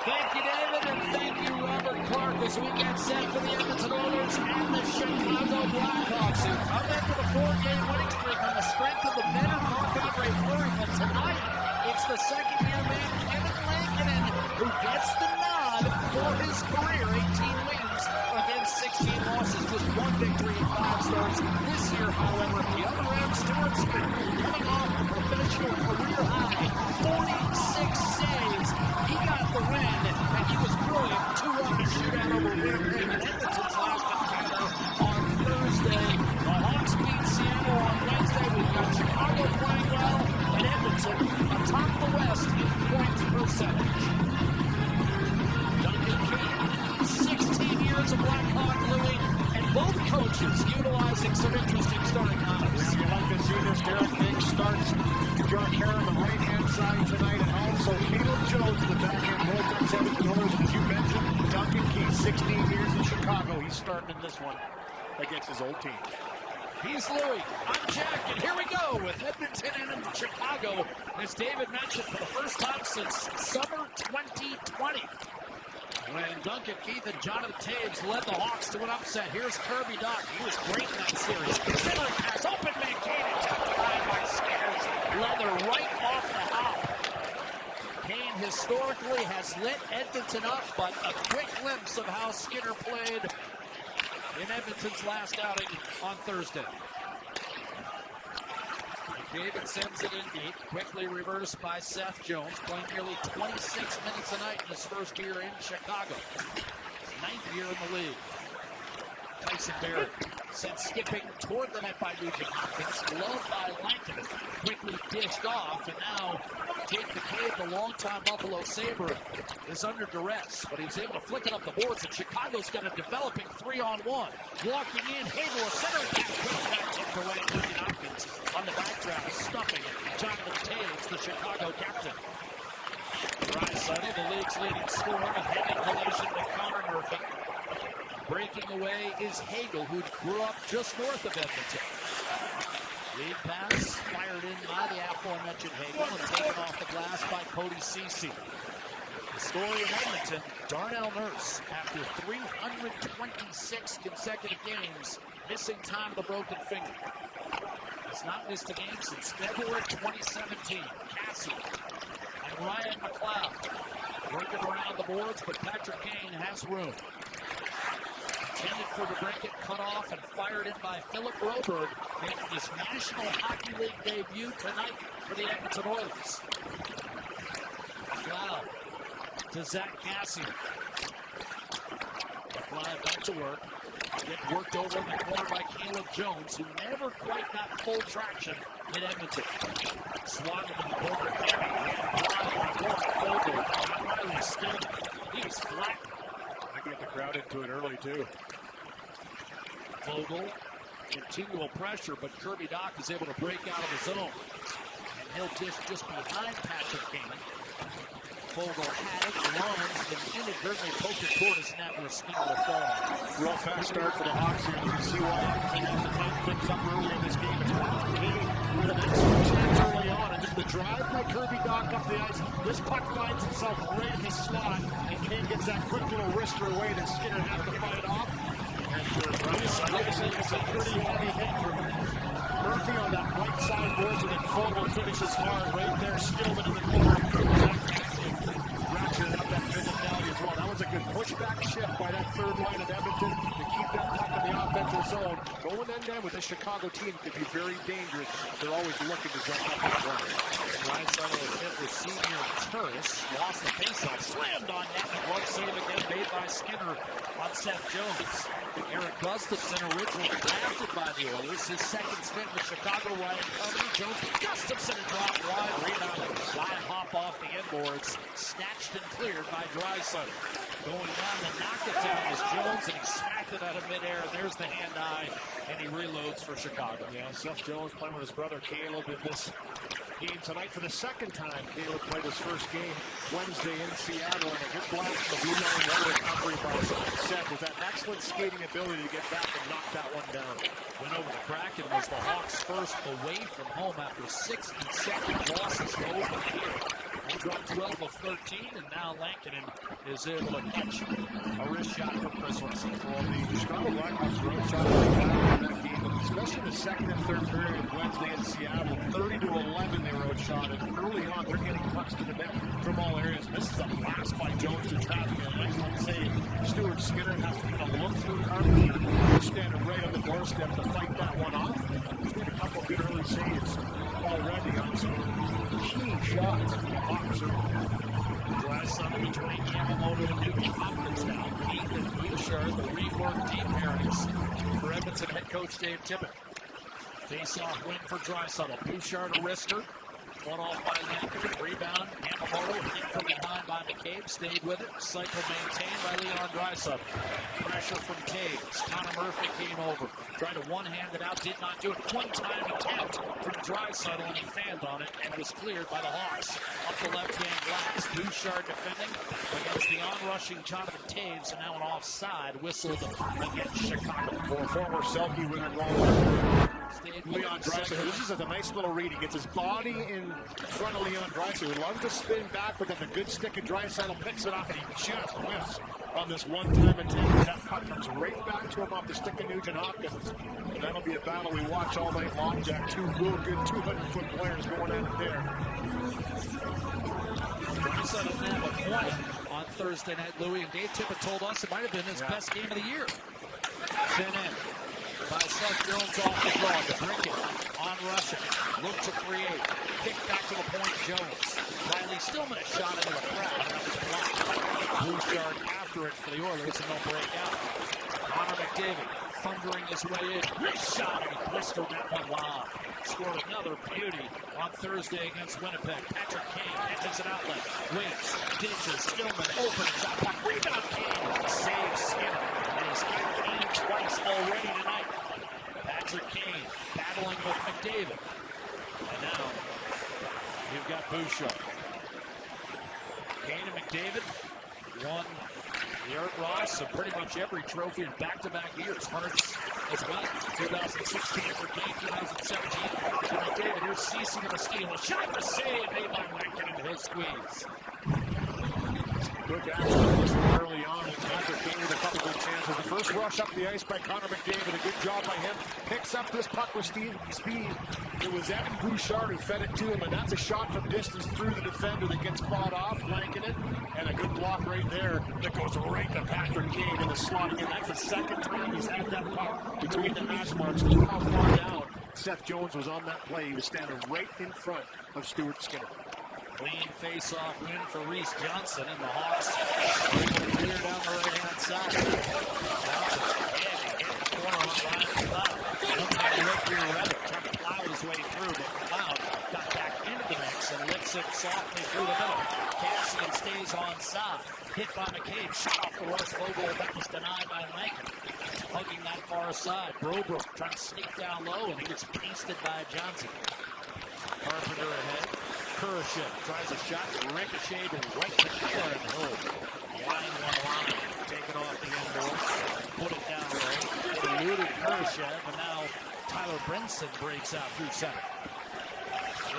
Thank you, David, and thank you, Robert Clark, as we get set for the Edmonton Oilers and the Chicago Blackhawks, who come into the 4-game winning streak on the strength of the better Marc-Andre Fleury. But tonight, it's the second-year man, Kevin Lankinen, who gets the nod for his career. 18 wins against 16 losses, just one victory in 5 starts. This year, however, the other end, Stuart Smith, coming off a professional career high, 46 saves. He got the win, and he was brilliant. 2-1 shootout over Winnipeg and Edmonton's last encounter on Thursday. The Hawks beat Seattle on Wednesday. We've got Chicago playing well, and Edmonton atop the West in points percentage. Duncan Keith, 16 years of Blackhawk Louie, and both coaches utilizing some interesting starting lineups. Yeah, you like to see this. Derek King starts John Kerr on the right-hand side tonight, and also Caleb Jones, the backhand Bolton Edmonton Oilers, as you mentioned. Duncan Keith, 16 years in Chicago. He's starting in this one against his old team. He's Louie. I'm Jack, and here we go with Edmonton and Chicago, as David mentioned, for the first time since summer 2020. When Duncan Keith and Jonathan Taves led the Hawks to an upset. Here's Kirby Dach. He was great in that series. Similar pass, open man, Kane, tucked behind by Skinner's leather right off the hop. Kane historically has lit Edmonton up, but a quick glimpse of how Skinner played in Edmonton's last outing on Thursday. David sends it in deep, quickly reversed by Seth Jones, playing nearly 26 minutes a night in his first year in Chicago. 9th year in the league. Tyson Barrett sent skipping toward the net by Nugent Hopkins, gloved by Lankinen, quickly dished off, and now Jake McCabe, the longtime Buffalo Sabre, is under duress, but he's able to flick it up the boards, and Chicago's got a developing 3-on-1. Walking in, Hagel, a centering pass, quick back tipped away, Nugent Hopkins on the backdraft, stuffing Jonathan Taves, the Chicago captain. Draisaitl, the league's leading scorer, a heavy collision with Connor Murphy. Breaking away is Hagel, who grew up just north of Edmonton. Lead pass fired in by the aforementioned Hagel and taken off the glass by Cody Ceci. The story of Edmonton, Darnell Nurse, after 326 consecutive games, missing time with a broken finger. Has not missed a game since February 2017. Cassie and Ryan McLeod working around the boards, but Patrick Kane has room. Intended for the break, it cut off and fired in by Philip Broberg, making his National Hockey League debut tonight for the Edmonton Oilers. McLeod to Zach Cassian. McLeod back to work. Get worked over in the corner by Caleb Jones, who never quite got full traction in Edmonton. Swatted in the corner. Riley still. He was flat. I get the crowd into it early, too. Vogel, continual pressure, but Kirby Dach is able to break out of the zone. And he'll dish just behind Patrick Kane. Vogel had it, runs, and inadvertently poked it toward his net where Skinner will fall. Real fast start for the Hawks here. You can see why Edmonton has to tighten things up early in this game. It's Patrick Kane with an excellent chance early on, and just the drive by Kirby Dach up the ice. This puck finds itself right in the slot, and Kane gets that quick little wrister away that Skinner has to fight off. It's a pretty heavy hit for Murphy on that right side boards, and then Vogel finishes hard right there, Stillman in the corner. Ratcheted up that physicality as well. That was a good pushback shift by that third line of Edmonton to keep that puck in the offensive zone. Going end-to-end with this Chicago team could be very dangerous. They're always looking to jump up and run. Draisaitl was hit with senior Turris, lost the faceoff, slammed on net, and one save again made by Skinner on Seth Jones. Eric Gustafson, originally drafted by the Oilers, his second stint with Chicago. Ryan Coveney, Jones, Gustafson dropped wide, rebound, line hop off the inboards, snatched and cleared by Draisaitl. Going down to knock it down is Jones, and he smacked it out of midair, and there's the hand-eye, and he reloads for Chicago. Yeah, Seth Jones playing with his brother Caleb in this game tonight for the second time. Caleb played his first game Wednesday in Seattle, and a good blast from the one recovery by Seth with that excellent skating ability to get back and knock that one down. Win over the Kraken was the Hawks' first away from home after 6 consecutive losses to open the year. He got 12 of 13, and now Lankinen is able to catch a wrist shot from Chris Russell. Well, the Chicago Blackhawks were outshot like that in that game, especially the second and third period Wednesday in Seattle. 30-11 they were outshot, and early on they're getting pucks to the net from all areas. This is a blast by Jones to traffic, and nice one save. Stuart Skinner has to kind of look through Carpenter, who's standing right on the doorstep to fight that one off. He's made a couple good early saves already on some key shots from the Hawks. Draisaitl between Yamamoto and Nugent Hopkins now. Keith and Bouchard, the reworked deep pairings for Edmonton head coach Dave Tippett. Face-off win for Draisaitl. Bouchard a wrister. One off by Lankinen. Rebound. Yamamoto hit from behind by McCabe. Stayed with it. Cycle maintained by Leon Draisaitl. Pressure from Taves. Connor Murphy came over. Tried to one-hand it out. Did not do it. One-time attempt from Draisaitl, and he fanned on it and was cleared by the Hawks. Up the left-hand glass. Bouchard defending against the on-rushing Jonathan Taves, and now an offside whistled against Chicago. For a former Selke winner goal. Leon Draisaitl. This is a nice little read. He gets his body in front of Leon Draisaitl. He loves to spin back, but then the good stick of Draisaitl picks it up, and he just whiffs on this one-time attempt. That puck comes right back to him off the stick of Nugent Hopkins. And that'll be a battle we watch all night long, Jack. Two real good 200-foot players going at it there. Draisaitl now a point on Thursday night, Louis, and Dave Tippett told us it might have been his best game of the year. Thin end by Seth Jones off the draw. To bring it on rushing. Look to create. Kick back to the point, Jones. Riley Stillman a shot into the crowd, and that was blocked. Bouchard after it for the Oilers, and they'll break out. Connor McDavid thundering his way in. Nice shot, and he blistered that one lob. Scored another beauty on Thursday against Winnipeg. Patrick Kane catches an outlet. Wins, ditches, Stillman, open shot clock. Rebound Kane. Saves Skinner. And he's got Kane twice already tonight. Patrick Kane battling with McDavid. And now you've got Bouchard. Kane and McDavid won the Art Ross of pretty much every trophy in back-to-back years. Hearts as well. 2016 for Kane, 2017 for McDavid. Here's Ceci to the steal. A shot to save made by Lankinen, and he'll squeeze. Good action early on, and Patrick Kane with a couple good chances. The first rush up the ice by Connor McDavid, a good job by him. Picks up this puck with speed. It was Evan Bouchard who fed it to him, and that's a shot from distance through the defender that gets fought off, Lankinen, and a good block right there that goes right to Patrick Kane in the slot. And that's the second time he's had that puck between the hash marks. Look how far down Seth Jones was on that play. He was standing right in front of Stuart Skinner. Clean face-off win for Reese Johnson, and the Hawks are able to clear down the right-hand side. Johnson, hit the corner on Ryan McLeod. One-time look here, Reddick trying to plow his way through, but McLeod got back into the mix and lifts it softly through the middle. Cassian stays on side. Hit by McCabe, shot off the rush logo. That was denied by Lankinen. Hugging that far side. Brobrook trying to sneak down low, and he gets pasted by Johnson. Carpenter ahead. Kurashev tries a shot, ricocheted right to Karen Hill. Line one line, taken off the end board, put it down low. It eluded Kurashev, and now Tyler Brinson breaks out through center.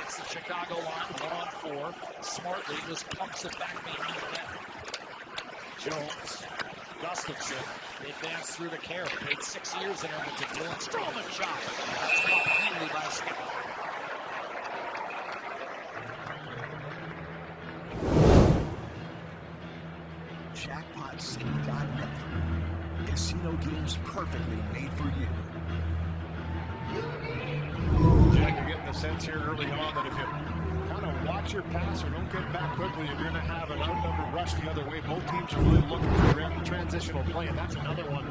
It's the Chicago line, 1-on-4. Smartly just pumps it back behind the net. Jones, Gustafson, they advance through the Carey. Played 6 years in Edmonton. Dylan Strowman shot. That's blocked cleanly by Skinner. Jackpotcity.net. Casino games perfectly made for you. Jack, you're getting the sense here early on that if you kind of watch your pass or don't get back quickly, you're going to have an outnumbered rush the other way. Both teams are really looking for transitional play, and that's another one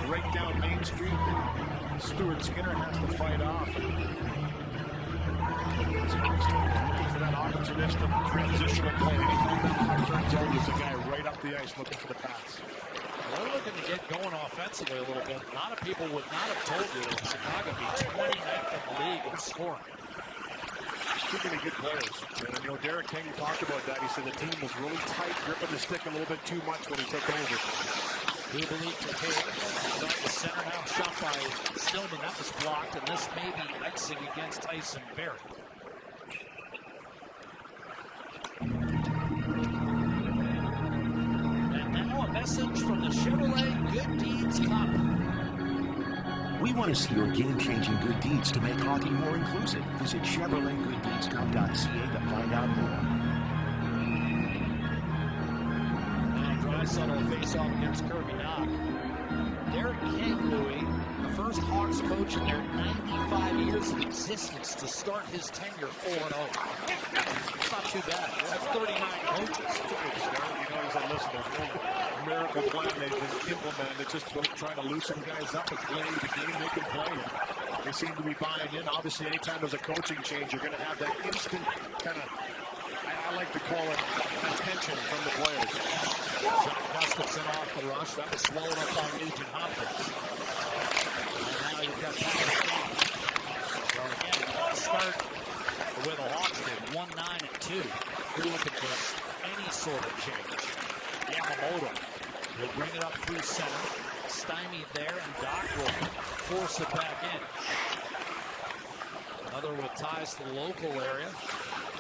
right down Main Street that Stuart Skinner has to fight off. Looking for that opportunistic transitional play. Anytime that puck turns over, there's a guy right up the ice looking for the pass. They're looking to get going offensively a little bit. A lot of people would not have told you that Chicago would be 29th in the league in scoring. Too many good players. And, you know, Derek King talked about that. He said the team was really tight, gripping the stick a little bit too much when he took over. Dubely to take. Trying to center now. Shot by Stillman. That was blocked, and this may be icing against Tyson Barrie. message from the Chevrolet Good Deeds Cup. We want to see your game-changing good deeds to make hockey more inclusive. Visit ChevroletGoodDeedsCup.ca to find out more. Now Draisaitl will face off against Kirby Doc. Derek King, Louis, the first Hawks coach in their 95 years of existence to start his tenure 4-0. It's not too bad. That's 39 coaches. It's a good start. You know, he's a listen, there's no miracle plan they've been implemented. It's just about trying to loosen guys up and play the game they can play. They seem to be buying in. Obviously, anytime there's a coaching change, you're going to have that instant kind of, I like to call it attention from the players. John Gustafson off the rush. That was swallowed up by Nugent Hopkins. And now you've got Patrick. So again, start the way the Hawks did, 1-9-2. You're looking for any sort of change. Yamamoto will bring it up through center. Stymied there, and Doc will force it back in. Another with ties to the local area.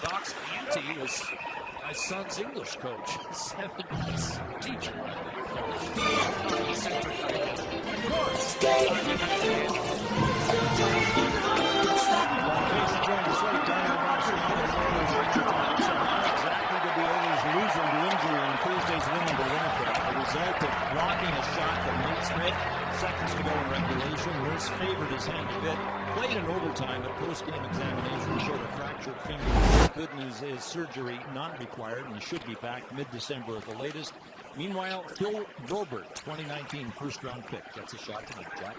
Doc's auntie was my son's English coach. 70s teacher. Losing the injury in Thursday's win over Winnipeg. The result of blocking a shot from Nate Smith, seconds to go in regulation. Lewis favored his hand a bit. Played in overtime, but post-game examination showed a fractured finger. Good news is surgery not required and should be back mid-December at the latest. Meanwhile, Phil Gilbert, 2019 first-round pick, gets a shot tonight, Jack.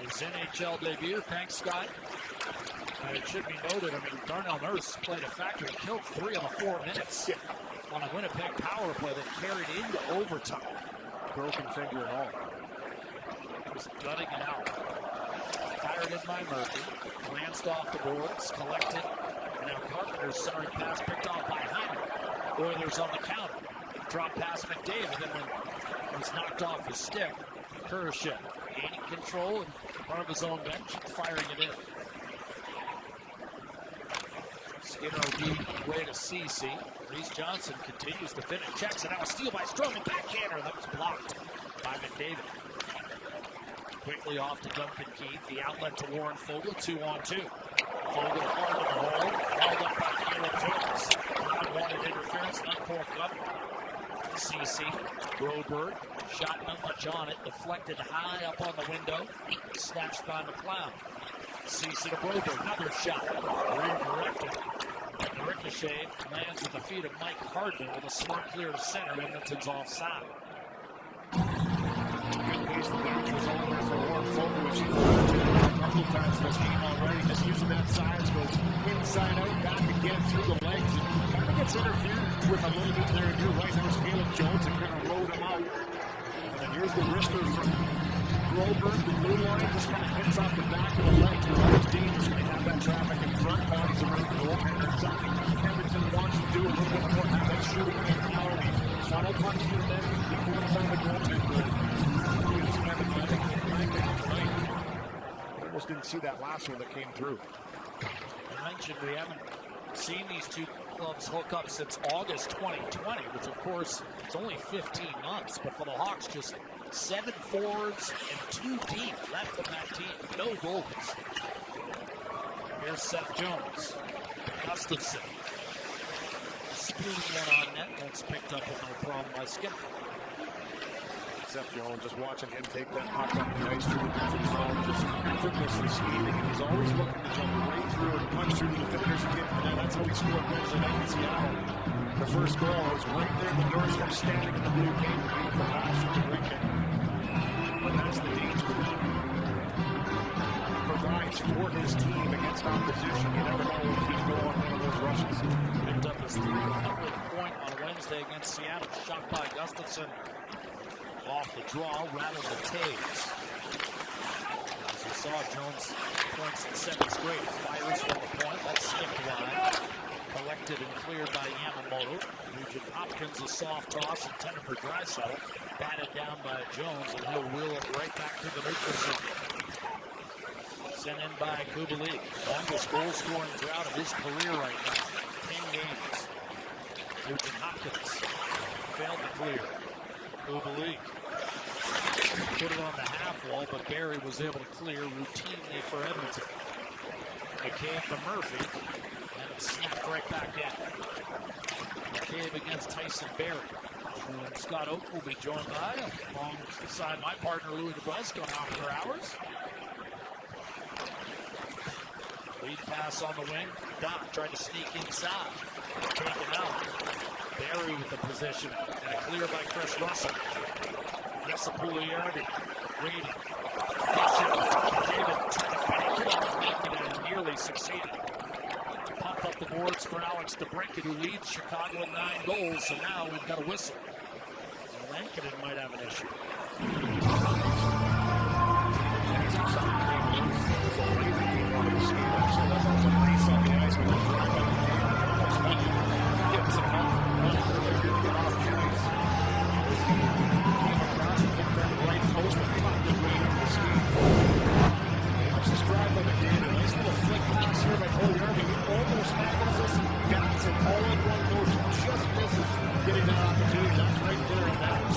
His NHL debut, thanks, Scott. And it should be noted, Darnell Nurse played a factor. He killed 3 of the 4 minutes on a Winnipeg power play that carried into overtime. Broken finger and all. Just gutting it out. Fired in by Murphy. Glanced off the boards, collected. And now Carpenter's centering pass picked off by Hyman. Oilers on the counter. Drop past McDavid, and when it was knocked off his stick, Kurashev gaining control in front of his own bench, firing it in. Skinner will be way to CC. Reese Johnson continues to finish checks, and now a steal by Stroman. Backhander that was blocked by McDavid. Quickly off to Duncan Keith. The outlet to Warren Fogle. 2-on-2. Fogle hard in the hole. Held up by Caleb Jones. Unwanted interference. Unforced up. CC. Broberg. Shot not much on it. Deflected high up on the window. Snatched by McLeod. CC to Broberg. Another shot. Redirected. And the ricochet lands at the feet of Mike Hardman with a smart clear to center. Edmonton's offside. The bench was all there for Warren Fogle, which he's a couple of times this game already. Just using that size, goes inside out, back again through the legs, and kind of gets interfered with a little bit there. You're right, there's Caleb Jones and kind of rode him out. And then here's the wrister from Broberg. The blue line just kind of hits off the back of the legs. But always dangerous when they have that traffic in front. Bodies around the goaltender. Something Edmonton wants to do a little bit more. Have that shooting mentality. Funnel punch to the net. People in front of the goaltender. Almost didn't see that last one that came through. I mentioned we haven't seen these two clubs hook up since August 2020, which of course is only 15 months, but for the Hawks, just 7 forwards and 2 deep left from that team. No goals. Here's Seth Jones. Gustafson. Spooning one on net. That's picked up with no problem by Skinner. Seth Jones, just watching him take that puck up the ice through the defensive zone, just effortlessly skating, and he's always looking to jump right through and punch through the defender's kit, and that's how he scored Wednesday night in Seattle. The first goal was right there in the doorstep, standing in the blue paint, the beautiful pass from the rink. But that's the danger that provides for his team against opposition. You never know if he's going on one of those rushes. Picked up his 300th point on Wednesday against Seattle. Shot by Gustafson. Off the draw, rattled the tails. As you saw, Jones points in 7th grade. Fires from the point. That's skipped wide. Collected and cleared by Yamamoto. Nugent Hopkins, a soft toss intended for Draisaitl. Batted down by Jones, and he'll wheel it right back to the neutral zone. Sent in by Kubalik. Longest goal-scoring drought of his career right now. 10 games. Nugent Hopkins failed to clear. Kubalik put it on the half wall, but Barry was able to clear routinely for Edmonton. McCabe to Murphy, and it snapped right back in. McCabe against Tyson Barry. And Scott Oak will be joined by, alongside my partner Louis DeBrusque on After Hours. Lead pass on the wing. Doc tried to sneak inside. Taken out. Barry with the position. And a clear by Chris Russell. Yes, Pugliardi. Waiting. David trying to bank it off Lincoln and nearly succeeded. Popped up the boards for Alex DeBrincat, who leads Chicago in 9 goals. So now we've got a whistle. Lincoln might have an issue.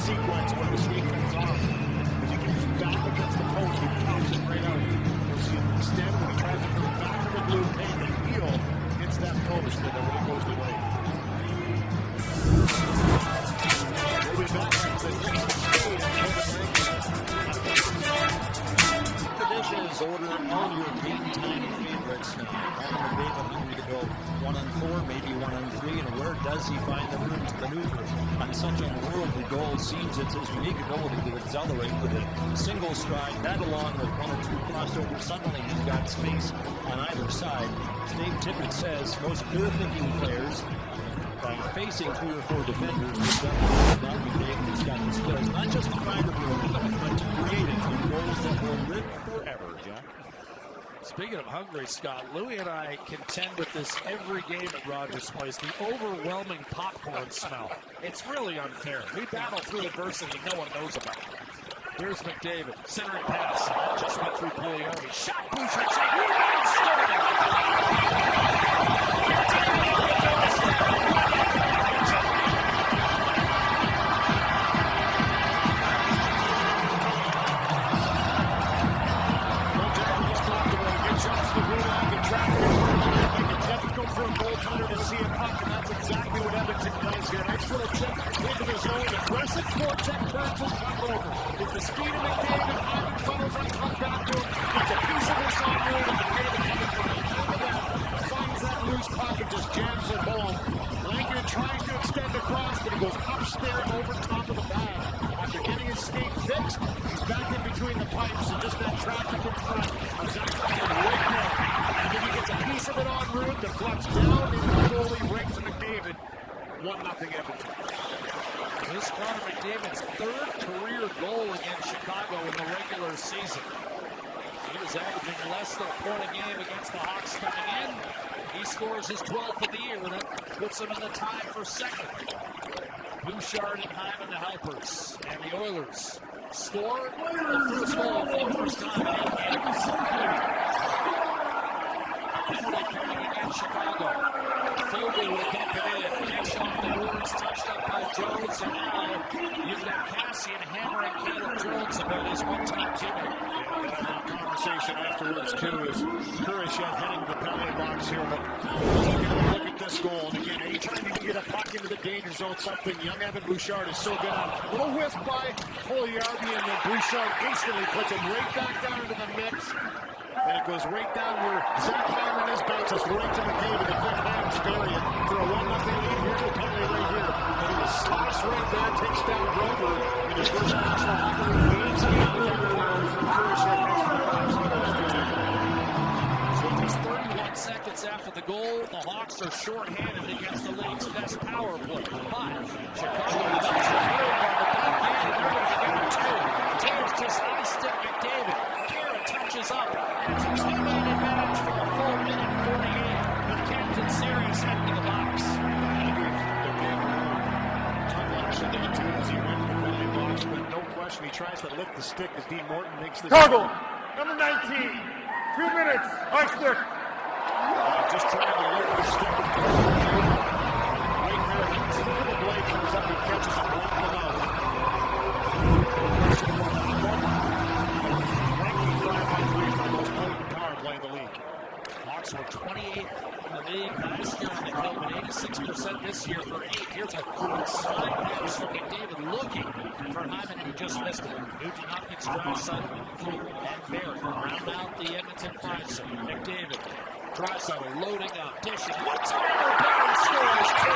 Sequence when the sneak comes off. As he gets back against the post, he pops it right out. You'll see him extend when he tries to come back to the blue paint. The heel hits that post and away goes the way. We'll be back to the speed and Traditions order all your game time favorites now. Adam McDavid hungry to go 1-on-4, maybe 1-on-3, and where does he find the room to maneuver on such unworldly goals? Seems it's his unique ability to accelerate with a single stride, that along with 1 or 2 crossovers. Suddenly he's got space on either side. As Dave Tippett says, most clear-thinking players, by facing 3 or 4 defenders, he's got the skills, not just to find the room, but to create it from goals that will live forever, Jack. Speaking of hungry, Scott, Louis and I contend with this every game at Rogers Place, the overwhelming popcorn smell. It's really unfair. We battle through adversity no one knows about. Here's McDavid, centering pass, just went through Pugliardi. Shot, Boucher, rebound, Sterling. For a goaltender to see a puck, and that's exactly what Edmonton does here. Nice little chip into the zone, aggressive forecheck, turns his puck over. With the speed of McDavid, Ivan funnels and comes back to him. Gets a piece of this on road, and McDavid coming from the top of that, finds that loose puck and just jams it home. Lankin tries to extend across, but he goes upstairs over top of the bag. After getting his skate fixed, he's back in between the pipes, and just that traffic in front of Zach Hyman right now. And then he gets a piece of it en route, deflects down into the goalie, right to McDavid. 1-0 Edmonton. This is Connor McDavid's 3rd career goal against Chicago in the regular season. He was averaging less than a point a game against the Hawks coming in. He scores his 12th of the year, and that puts him in the tie for 2nd. Bouchard and Hyman, the helpers, and the Oilers score the first goal for the first time in 8 games. Penalty coming against Chicago. Fogle will dump it in. Kicks off the boards, touched up by Jones, and now you've got Cassian hammering Caleb Jones about his one-time teammate. Yeah, that conversation afterwards, too, is Kurashev hitting the penalty box here, but look at this goal. And again, anytime you can get a puck into the danger zone, something young Evan Bouchard is so good at. A little whiff by Pugliardi, and then Bouchard instantly puts him right back down into the mix. And it goes right down where Zach Hyman is, bounces right to McDavid, the quick hands Barry for a 1-0 lead. Here's the penalty right here. And he was slashed right there, takes down Grover in his first National Hockey League leads game with everyone from Kurashev next to the box. So just 31 seconds after the goal, the Hawks are shorthanded against the league's best power play. But Chicago is on the back end, and they're going to get a 2. Taves just high-stick McDavid. Touches up, and it's a 2-man advantage for a full minute 48 with Captain Sirius heading to the box. As he went to the penalty box, but no question he tries to lift the stick as Dean Morton makes the Chicago, number 19, 2 minutes, high stick. Just trying to lift the stick. Right there, the blade comes up and catches him right in the mouth. set this year for 8. Here's a slide pass from McDavid looking for Hyman, and he just missed it. Nugent Hopkins, Draisaitl, and Barry round out the Edmonton 5-zone. McDavid, Draisaitl loading up, dishing. What's Barry scores 2.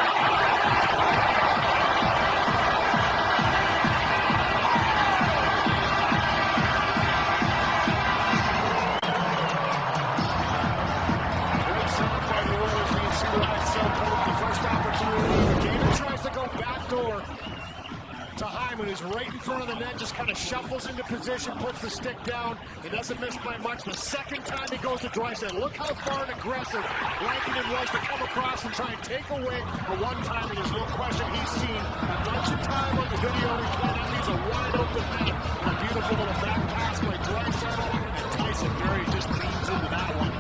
To Hyman, who's right in front of the net, just kind of shuffles into position, puts the stick down. He doesn't miss by much. The second time he goes to Draisaitl, look how far and aggressive Lankinen was to come across and try and take away the one time, and there's no question he's seen a bunch of time on the video. That means a wide open net. And a beautiful little back pass by Draisaitl, and Tyson Berry just leans into that one.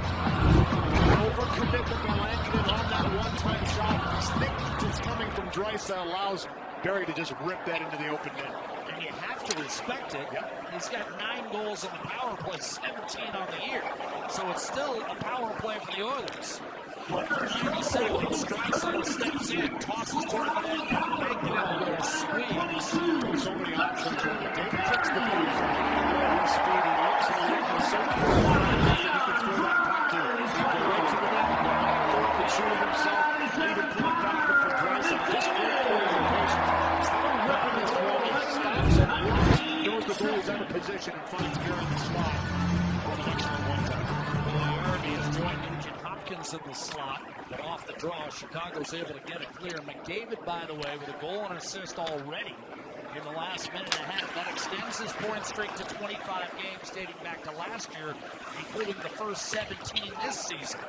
Overcommitment by Lankinen on that one-time shot. This thick is coming from Draisaitl allows Barry to just rip that into the open net. And you have to respect it. Yep. He's got 9 goals on the power play, 17 on the year. So it's still a power play for the Oilers. But for 90 seconds, Draisaitl steps in, tosses toward the net, and Lankinen with a squeeze. So many options. David takes the boots. His speed, he looks and he looks so far. He can throw that puck to him. He can right to the net. He can shoot it himself. Even put it back for Draisaitl. Just great orientation. Ripping this wall, stops and knows the goalie's out of position and finds Barry in the slot. On the next one time. Irby has joined Nugent Hopkins in the slot, but off the draw, Chicago's able to get it clear. McDavid, by the way, with a goal and assist already in the last minute and a half. That extends his point streak to 25 games dating back to last year, including the first 17 this season.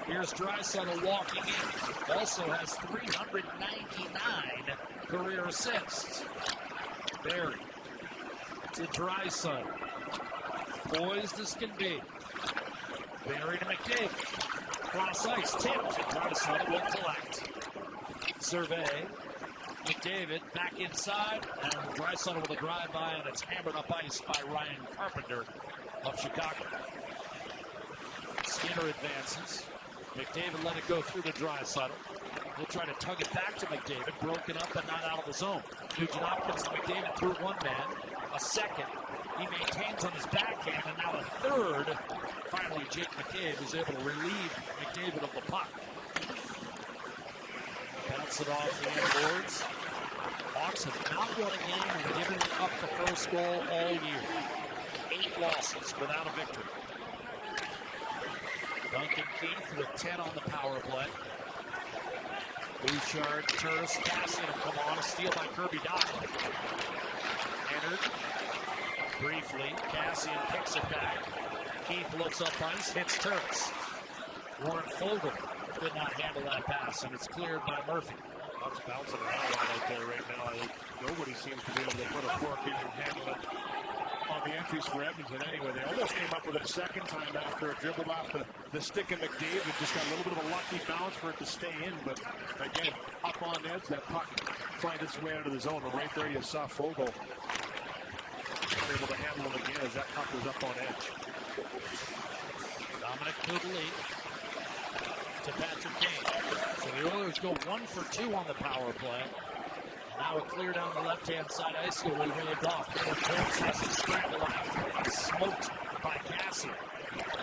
Here's Draisaitl walking in. Also has 399 career assists. Barry to Draisaitl. Poised as can be. Barry to McDavid. Cross ice, tipped. Draisaitl will collect. Survey. McDavid back inside. And Draisaitl with a drive-by, and it's hammered up ice by Ryan Carpenter of Chicago. Skinner advances. McDavid let it go through to Draisaitl. He'll try to tug it back to McDavid. Broken up but not out of the zone. Nugent Hopkins and McDavid through one man. A second. He maintains on his backhand, and now a third. Finally, Jake McCabe is able to relieve McDavid of the puck. Bounce it off the end boards. Hawks have not won a game and given up the first goal all year. 8 losses without a victory. Duncan Keith with 10 on the power play. Bouchard, Turris, Cassian have come on. A steal by Kirby Dach. Entered briefly. Cassian picks it back. Keith looks up ice, hits Turris. Warren Fogle could not handle that pass, and it's cleared by Murphy. Buck's bouncing around out there right now. I think nobody seems to be able to put a fork in and handle it on the entries for Edmonton anyway. They almost came up with it a second time after it dribbled off the stick of McDavid. Just got a little bit of a lucky bounce for it to stay in, but again, up on edge, that puck finds its way out of the zone. And right there you saw Fogle able to handle him again as that puck was up on edge. Dominic Kubalik to Patrick Kane. So the Oilers go 1 for 2 on the power play. Now a clear down the left-hand side. Ice will waved off. Jones has it scrambled out. Smoked by Cassian.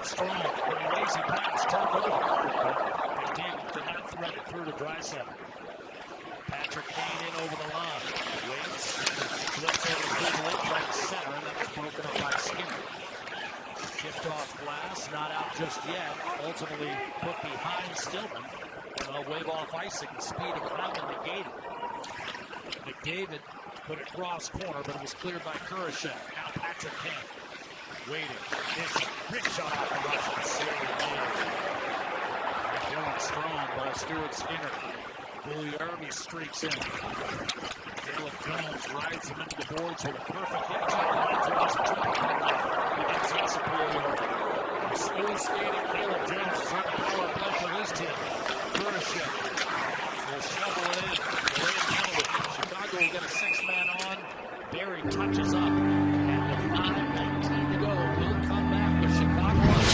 Strong. When he lazy pass, turned over. McDavid did not thread it through to Draisaitl. Patrick Kane in over the line. Waits. Flips over to Kubalik right center, and that was broken up by Skinner. Shift off glass, not out just yet. Ultimately put behind Stillman. And a wave off icing. The speed of Hyman negated. McDavid put it cross corner, but it was cleared by Kurashev. Now Patrick Kane waiting. Big shot off the Russian. Dylan Strong by Stuart Skinner. Irby streaks in. Caleb Jones rides him into the boards with a perfect hit. Against Yesapolio. Smooth skating. Caleb Jones is on the power play for his team. Kurashev will shovel it in. Chicago will get a 6-man on. Barry touches up. And with 5:19 to go, we'll come back with Chicago on top.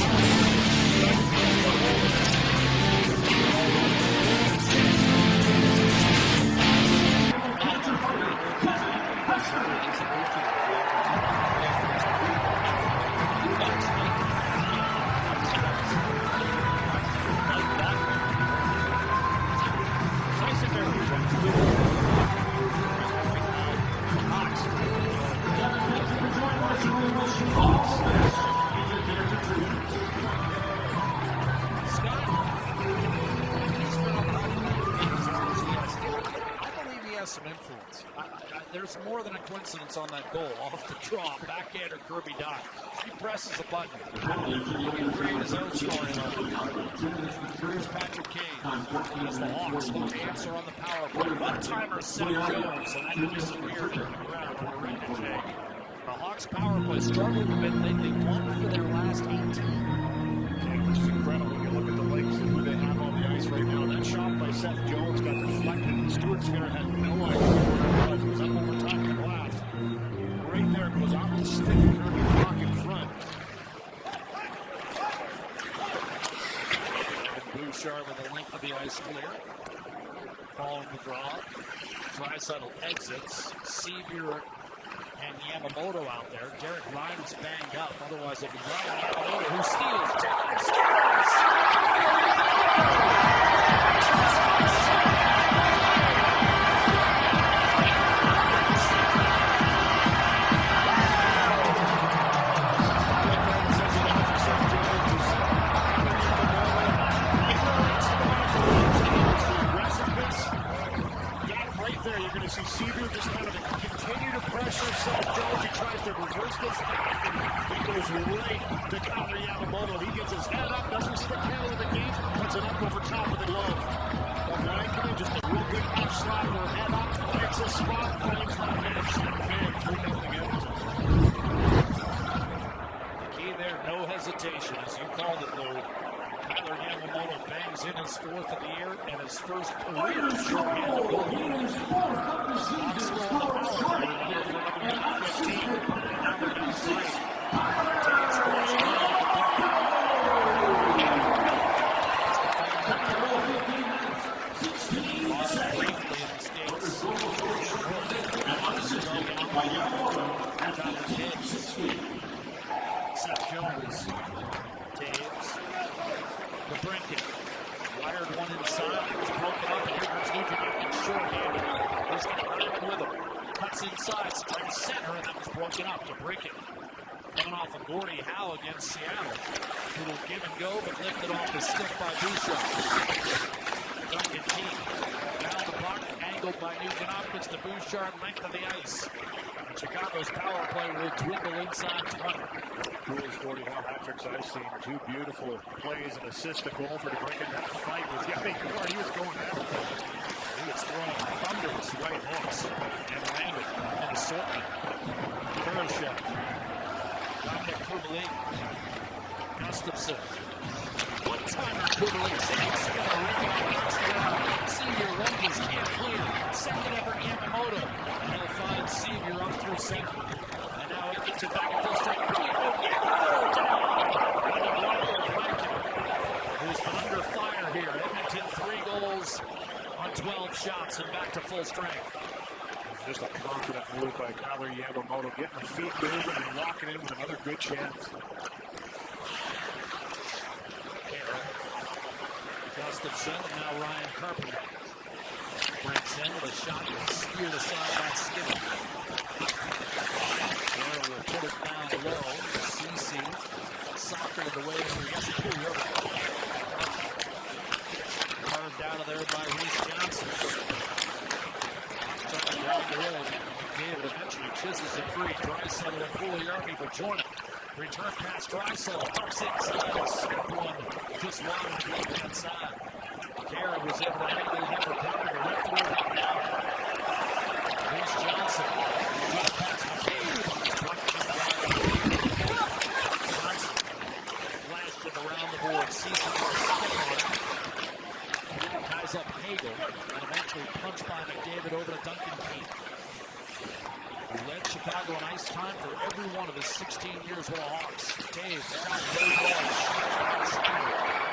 there's more than a coincidence on that goal. Off the draw, backhander Kirby Dach. He presses a button. He can create his own storyline. Here's Patrick Kane as the Hawks look to answer on the power play. One-timer Seth Jones, and that disappeared on the ground under Raymond Jay. The Hawks power play struggled a bit lately. 1 for their last 18. Which is incredible when you look at the legs and who they have on the ice right now. That shot by Seth Jones got deflected. Stuart Skinner had no idea where it was. It was up over top of the glass. Right there, it goes off the stick and Kirby Dach in front. And Bouchard with the length of the ice clear. Following the draw. Draisaitl exits. Seaver and Yamamoto out there. Derek Ryan's banged up. Otherwise, it'd be Ryan Yamamoto who steals. You're going to see Seaver just kind of continue to pressure Seth Jones. He tries to reverse this back, and he goes right to counter Yamamoto. He gets his head up, doesn't stick handle of the game, puts it up over top of the glove. Of Lankinen, just a real good half slap or head up, gets a spot, finds that net. 3-0 Edmonton. The key there, no hesitation, as you called it, Lou. Tyler Yamamoto bangs in his 4th of the year and his first career shorthanded goal. Hawks still on the power play, number for number 15. Now they're down 3. Taves goes around the block. Lost briefly in the States. Tyler Taves. Seth Jones. Taves. The Brinket. Wired one inside. It was broken up. And here comes Nugent short-handed. He's got Ryman with him. Cuts inside. Strikes center. And that was broken up to Brinket. Coming off of Gordie Howe against Seattle. Little give and go, but lifted off the stick by Bouchard. Duncan Keith. Down the block. Angled by Nugent Hopkins to Bouchard. Length of the ice. And Chicago's power play will dwindle inside 20. Coolest Gordie Howe hat-tricks I've seen. 2 beautiful plays and assist a goal for DeBrincat. That fight was getting hard. He was going after it. He was throwing thunderous right hooks and landed in assortment. Kurashev. Dominic Kubalik. Gustafsson. One-timer Kubalik. Skinner rebound, knocks it out. Seaver lunges, can't clear. Second effort Yamamoto. And he'll find Seaver up through center. And now he gets it back at full strength. Who's been under fire here. Edmonton 3 goals on 12 shots and back to full strength. Just a confident move by Tyler Yamamoto, getting the feet moving and walking in with another good chance. Gustafsson and now Ryan Carpenter. Breaks in with a shot that's steered aside by Skinner. Carroll will put it down low. CC. Soccer the way over against Puljuarvi. Carved out of there by Reese Johnson. Trying down the road. David eventually chisels it free. Draisaitl and Puljuarvi will join it. Return pass Draisaitl. Tucks inside. Snap one. Just wide on the left-hand side. Carroll was able to angle him for Carpenter. Went through it now. Reese Johnson. Good pass. Around the board, sees the ties up Hagel, and eventually punched by McDavid over to Duncan Keith, who led Chicago in ice time for every one of his 16 years with the Hawks. Taves shot very large.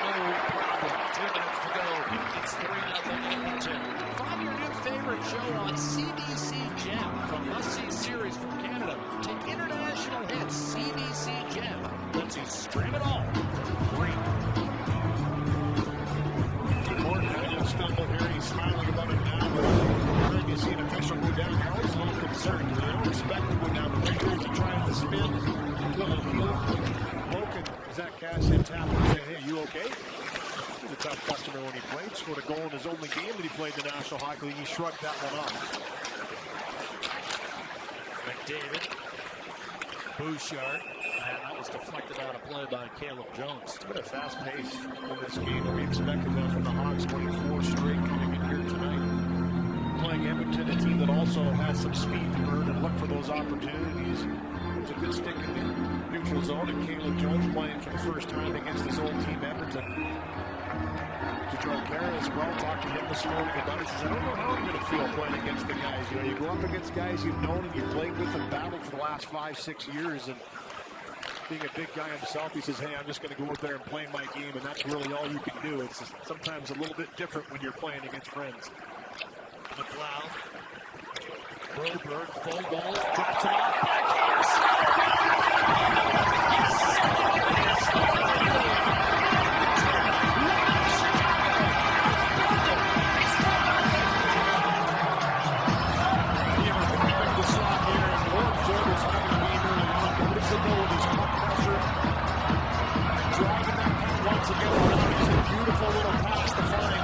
No problem. 2 minutes to go. It's 3-0 Edmonton. Find your new favorite show on CBC Gem, from must-see series from Canada to international hits. CBC Gem lets you stream it all. Stumble here, he's smiling about it now, but when you see an official go down, you're always a little concerned. They don't expect to go down, but right here, he tries to spin, until the heel. Logan, Zach Cassian tapped him and said, hey, you okay? He's a tough customer when he played, scored a goal in his only game that he played in the National Hockey League. He shrugged that one off. McDavid. Bouchard. And that was deflected out of play by Caleb Jones. It's been a fast pace in this game. We expected that from the Hawks, winning 4 straight coming in here tonight. Playing Edmonton, a team that also has some speed to burn and look for those opportunities. There's a good stick in the neutral zone, and Caleb Jones playing for the first time against his old team, Edmonton. Joe Kara as well, talked to him this morning about it. He says, I don't know how I'm going to feel playing against the guys. You know, you go up against guys you've known and you've played with and battled for the last 5-6 years, and being a big guy himself, he says, hey, I'm just going to go out there and play my game, and that's really all you can do. It's sometimes a little bit different when you're playing against friends. McLeod. Broberg, full goal, drops it off, backhand, beautiful little pass to find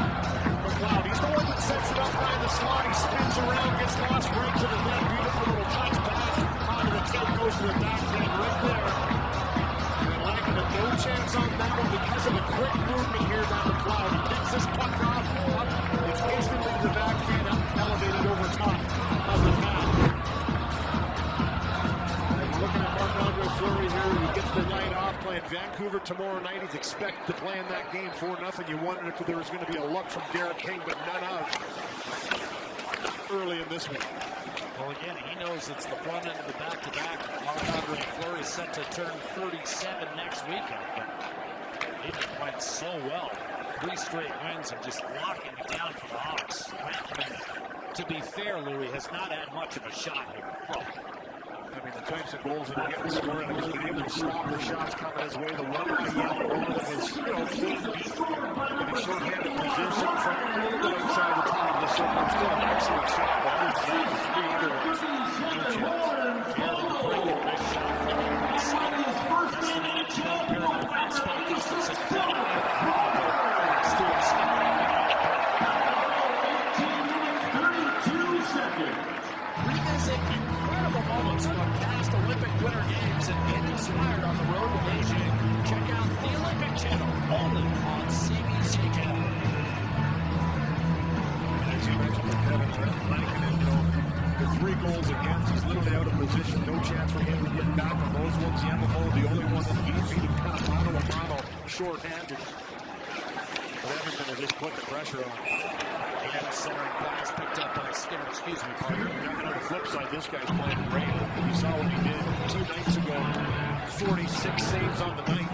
McLeod. He's the one that sets it up behind the slot. He spins around, gets lost right to the net. Beautiful little touch pass. Onto the tape, goes to the backhand right there. And Lakin had no chance on that one because of a quick movement here by McLeod. He picks this puck off. It's instantly to the backhand, elevated over top of the pad. Looking at Marc-Andre Fleury here, he gets the night off, playing Vancouver tomorrow night. He's expected to play in that game 4-0. You wondered if there was going to be a look from Derek King, but none of early in this one. Well, again, he knows it's the front end of the back-to-back. Marc-Andre Fleury is set to turn 37 next weekend, but he's been playing so well. 3 straight wins and just locking it down for the Hawks. To be fair, Louis has not had much of a shot here. Well, I mean, the types of goals that he gets scoring, and he's been able to stop the shots coming his way. The one by Yale, one of his, clean beat in a short-handed position from a little bit outside the top of the circle. Still an excellent shot, but other than that, there's 3 other ones. No chance. yeah, the breaking big shot from the right side. That's the NHL Paramount Focus. This is Stuart Scott. 32 seconds. Revisit incredible moments from past Olympic Winter Games and get inspired on the road to Beijing. Check out the Olympic Channel, only on CBC Channel. As you mentioned with Kevin Lakin, the 3 goals against, he's literally out of position. No chance for him to get back on those ones. Yamamoto, the only one that he's beating kind of mano-a-mano, short-handed. But Edmonton has just put the pressure on. And a centering pass picked up by Skinner. Excuse me, partner. And on the flip side, this guy's playing great. You saw what he did 2 nights ago. 46 saves on the night.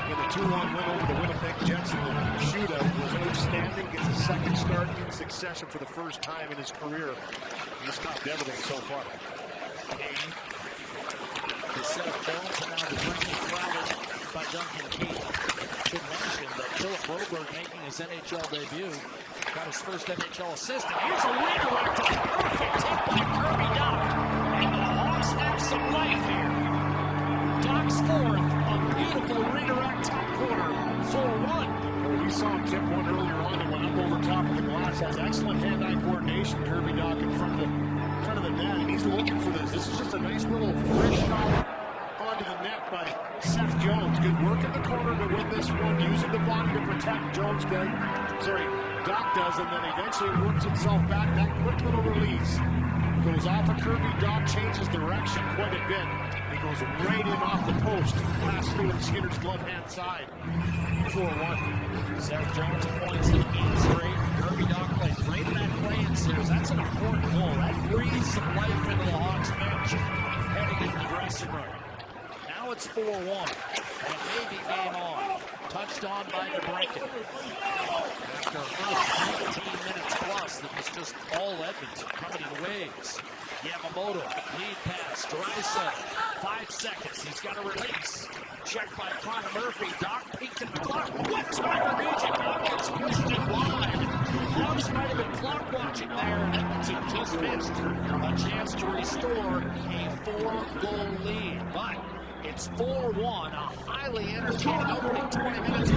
In the 2-1 win over the Winnipeg Jets in the shootout was outstanding. Gets a second start in succession for the first time in his career. He's topped everything so far. The set of Jones and now the Brendan crowded by Duncan Keith. Should mention that Philip Broberg making his NHL debut. Got his first NHL assist, and here's a redirect. Perfect hit by Kirby Dach. And the Hawks have some life here. Dach's fourth, a beautiful redirect top corner, 4-1. Well, we saw him tip one earlier on and went up over top of the glass. Has excellent hand-eye coordination. Kirby Dach in front of the net, and he's looking for this. This is just a nice little wrist shot onto the net by Seth Jones. Good work in the corner to win this one, using the body to protect Jones. Dach does, and then eventually works himself back. That quick little release goes off of Kirby Dach, changes direction quite a bit. He goes right in off the post, past Stuart Skinner's glove hand side. 4-1. Seth Jones points to the game straight. Kirby Dach plays right in that play-in series. That's an important goal. That breathes some life into the Hawks bench heading into the dressing room. Now it's 4-1, and it may be game on. Touched on by DeBrincat. After a first 19 minutes plus, that was just all Edmonton coming in waves. Yamamoto, lead pass, Draisaitl, 5 seconds. He's got a release. Checked by Connor Murphy. Dach peeked at the clock. What time region? Dach gets pushed it wide. Hawks might have been clock watching there, and Edmonton just missed a chance to restore a 4-goal lead. But it's 4-1, a highly entertaining opening 20 minutes.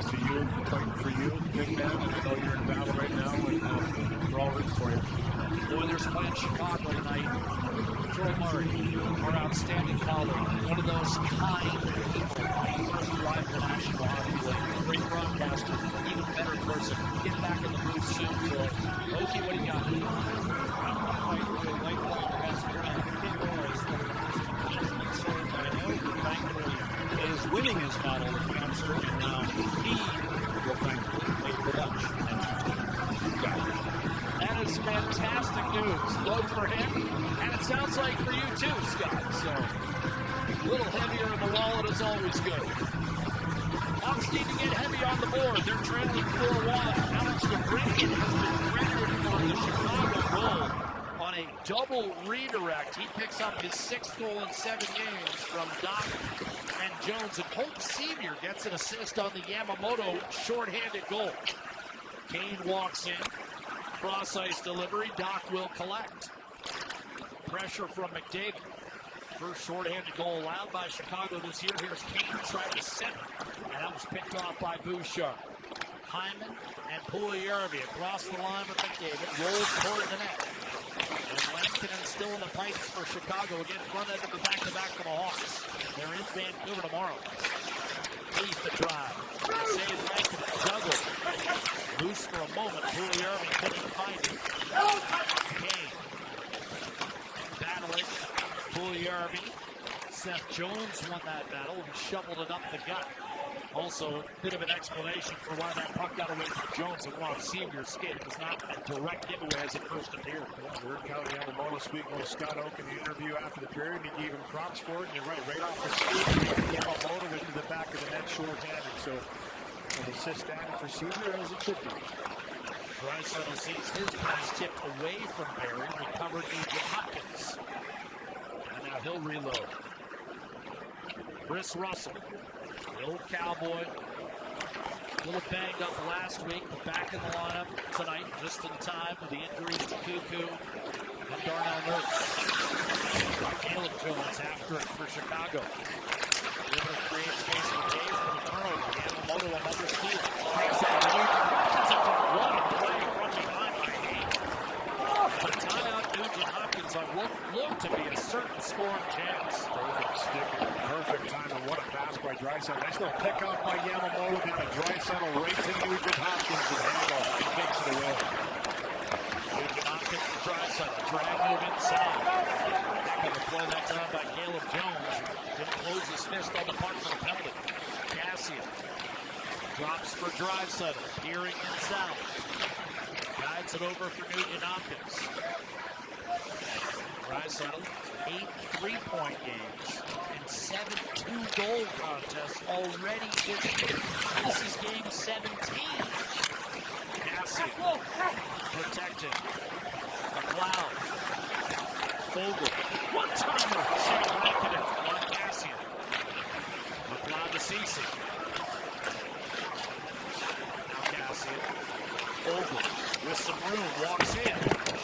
best of you, fighting for you, big man. I know you're in battle right now, and we're all rooting for you. Oilers playing Chicago tonight. Troy Murray, our outstanding caller, one of those kind people on the first drive of the National Hockey League. Great broadcaster, even better person. Get back in the booth soon, Troy. Okie, what do you got? I'm fighting to a lifelong best friend. I didn't realize that it was completely sold by now. Thankfully, is winning his battle with cancer, and now he will thankfully make the Dutch. That is fantastic news, both for him, and it sounds like for you too, Scott. So, a little heavier in the wallet is always good. Hawks need to get heavy on the board. They're trailing 4-1. Alex DeBrincat has been credited for the Chicago goal on a double redirect. He picks up his 6th goal in 7 games from Doc and Jones. And Hope Sr. gets an assist on the Yamamoto shorthanded goal. Kane walks in. Cross-ice delivery. Doc will collect. Pressure from McDavid. First shorthanded goal allowed by Chicago this year. Here's Kane trying to center. And that was picked off by Bouchard. Hyman and Puljujärvi across the line with McDavid. Rolls toward the net. And Lankinen still in the pipes for Chicago. Again, front end of the back-to-back for the Hawks. They're in Vancouver tomorrow. Leads the drive. Save Lankinen. Juggled. Loose for a moment. Puljujärvi couldn't find it. Kane. Battling. Puljujärvi. Seth Jones won that battle and shoveled it up the gut. Also, a bit of an explanation for why that puck got away from Jones and won Senior's skate. It was not a direct giveaway as it first appeared. Yeah, we heard Cal Yamamoto speaking with Scott Oak in the interview after the period. He gave him props for it. And you're right off the skate. Yamamoto into the back of the net short-handed. So, an assist standing for Senior as it should be. Draisaitl sees his pass tipped away from Barry. Recovered Nugent Hopkins. And now he'll reload. Chris Russell, the old Cowboy, a little banged up last week, but back in the lineup tonight, just in time with the injury to Cuckoo and Darnell Nurse. Caleb Jones after it for Chicago. Able to create space for Dave for the turnover. Yamamoto another steal. Takes it to Nugent Hopkins up for one play from behind by Dave. But a timeout, Nugent Hopkins looked to be a certain scoring chance. Perfect stick at the perfect time, and what a pass by Draisaitl. Nice little pick off by Yamamoto, then the Draisaitl right to Nugent Hopkins and handoff. He takes it away. Nugent Hopkins to Draisaitl. Drag move inside. Heck of a play that time by Caleb Jones. Didn't close his fist on the puck for the penalty. Cassian drops for Draisaitl. Peering inside. Guides it over for Nugent Hopkins. Draisaitl, 8 3-point games and 7 2-goal contests already this year. This is game 17. Cassian protected. McLeod. Fogle. One-timer. Shane Lankinen on Cassian. McLeod to Ceci. Now Cassian. Fogle with some room. Walks in.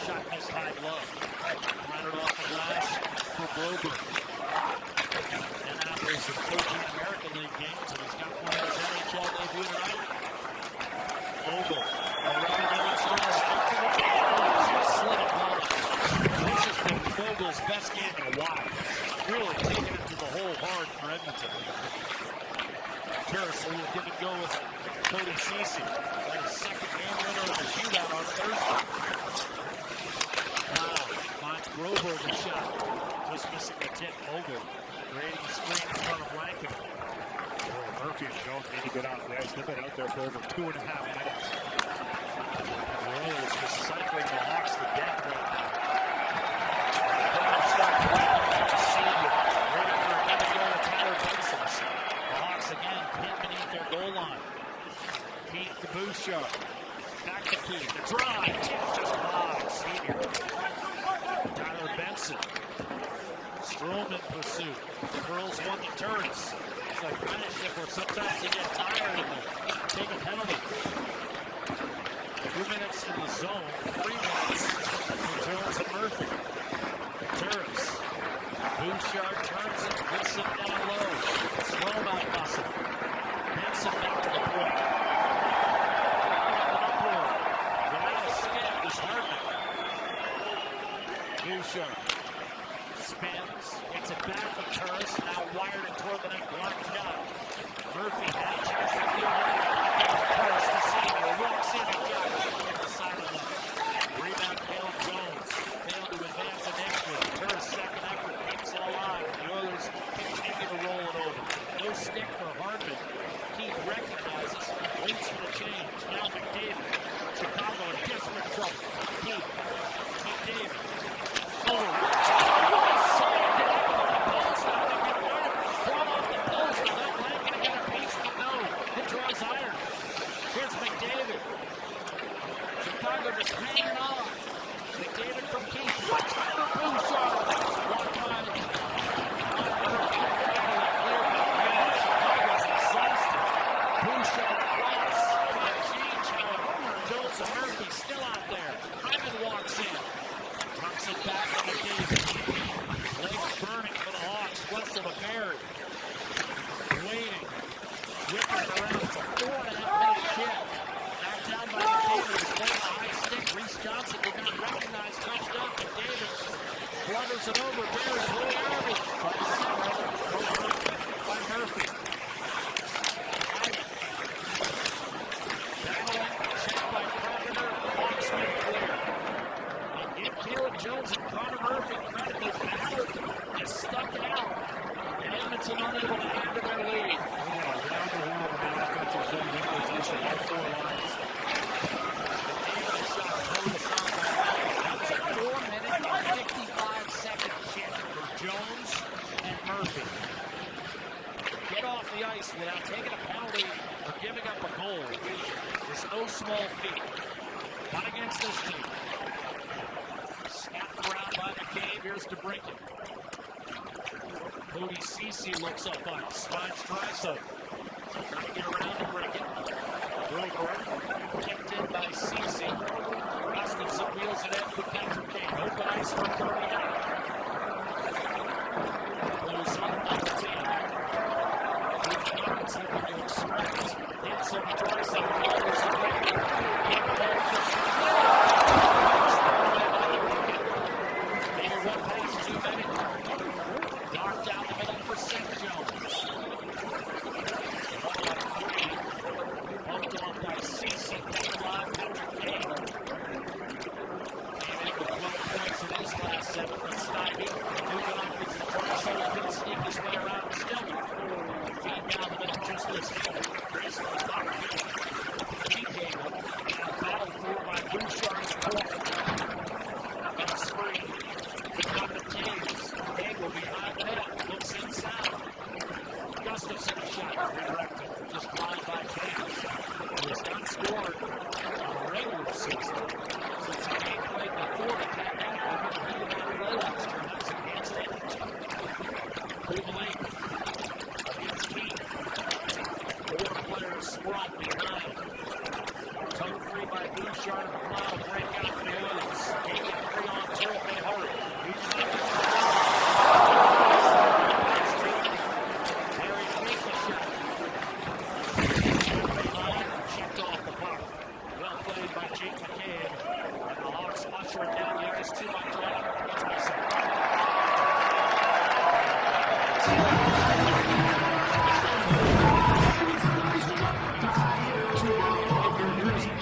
Shot missed high glove. Running off the glass for Broberg. And now there's the 14 American League games, and he's got one of his NHL debut tonight. Fogle around the Illinois slid it well. This has been Fogle's best game in a while. Really taking it to the hole hard for Edmonton. Terrace will give it go with Cody Ceci. His second game winner of the shootout on Thursday. Grover the shot, just missing the tip. Fogle creating a screen in front of Lankinen. Murphy and Jones need to get off the ice. They've been out there for over 2.5 minutes. The Oilers just cycling the Hawks to death right now. Ready for another goal of Tyler Benson's. The Hawks again pinned beneath their goal line. Keith to Bouchard. Back to Keith. The drive. Just wide. Senior. Tyler Benson. Strome in pursuit. Curls one to Turris. It's like apprenticeship where sometimes you get tired and take a penalty. 2 minutes in the zone. 3 minutes for Jones and Murphy. Turris. Bouchard turns it. Gets it down low. Strome out muscle. Benson back to the point. Bouchard. Spins, gets it back from Turris, now wired it toward the net, blocked shot. Murphy had a chance to feel right. Turris, the senior, walks in and got it at the side of the net. Rebound, Caleb Jones. Failed to advance initially. Turris' second effort keeps it alive. The Oilers continue to roll it over. No stick for Hardman. Keith recognizes, waits for the change. Now McDavid. Chicago in desperate trouble. Keith. McDavid. Over. Here's McDavid. Chicago just hanging on. McDavid from Keith. What's for Bouchard? One time. Chicago's exhausted. Bouchard cross. Can't change, however. Jones and Murphy still out there. Hyman walks in. Knocks it back to McDavid. Legs burning for the Hawks. Russell to Barry. Waiting. Whipping around for 4.5-minute kick. Knocked down by McDavid. He's playing a high stick. Reese Johnson did not recognize. Touched up. McDavid flutters it over. Barry Williams by Murphy. Battling. Checked by Carpenter. Hawks make clear. And give Caleb Jones and Connor Murphy credit. They battled. They stuck it out. And Edmonton unable to add to their lead. All four lines. That was a 4-minute and 55-second kick for Jones and Murphy. Get off the ice without taking a penalty or giving up a goal is no small feat. Not against this team. Snapped around by McCabe. Here's DeBrincat. Cody Ceci looks up ice. Finds Draisaitl. Trying to get around DeBrincat. Wilbur, kicked in by Ceci. Gustafson wheels it in for Patrick Kane. Open ice for Kirby Down. Close up on the team. It's looking to express. Hits him, Draisaitl follows the play. Maybe one pass, 2 minutes. Dark down the middle for Seth Jones. Bumped off by Ceci, picked alive, Patrick Kane. Came in with 12 points in his last 7 from Snivy. Moving up with the Draisaitl, couldn't sneak his way around still. Feed down the middle, just this hand. Draisaitl was not good. He gave up. Battled for by Bouchard in the corner. On a screen. Picked up the Taves. Kane will be behind the net. Looks inside. Gustafson shot. Redirected. Just blind by Kane. He has not scored in the regular season since Kane played before the pandemic. Remember, he did not play last year. That was against Edmonton. Cleveland against Keith. 4 players sprung behind. Tug free by Bouchard. The final breakout for the Oilers. Kane at 3-on-2 if they hurry. Barry takes the shot. Checked off the puck. Well played by Jake McCabe. And the Hawks usher it down the ice. Too much left. It's missing.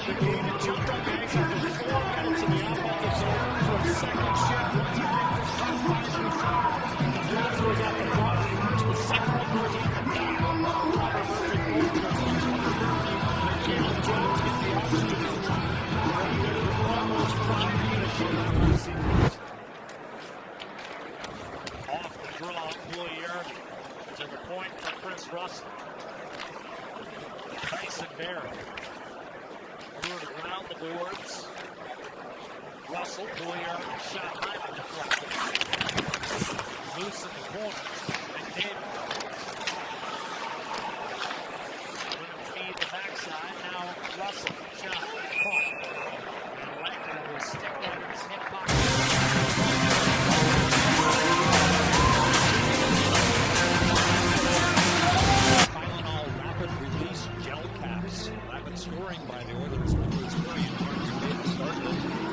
McCabe jumped up ice after 4 minutes in the offensive zone for a second shift. Once he picked his top 5 from shot. The Blues was at the cross. He reached the second one goes in the back. Connor Murphy goes to the Caleb Jones gets the oxygen inside. Almost 5 minutes in that series. Off the draw, Pugliarvi to the point for Chris Russell. Tyson Barry. Lured around the boards. Russell, Pugliarvi shot high on the front. Loose in the corner. McDavid. Couldn't feed the backside. Now Russell. Shot. Caught. And Langford will stick that in his hip pocket. Tylenol rapid release gel caps. Rapid scoring by the Oilers. His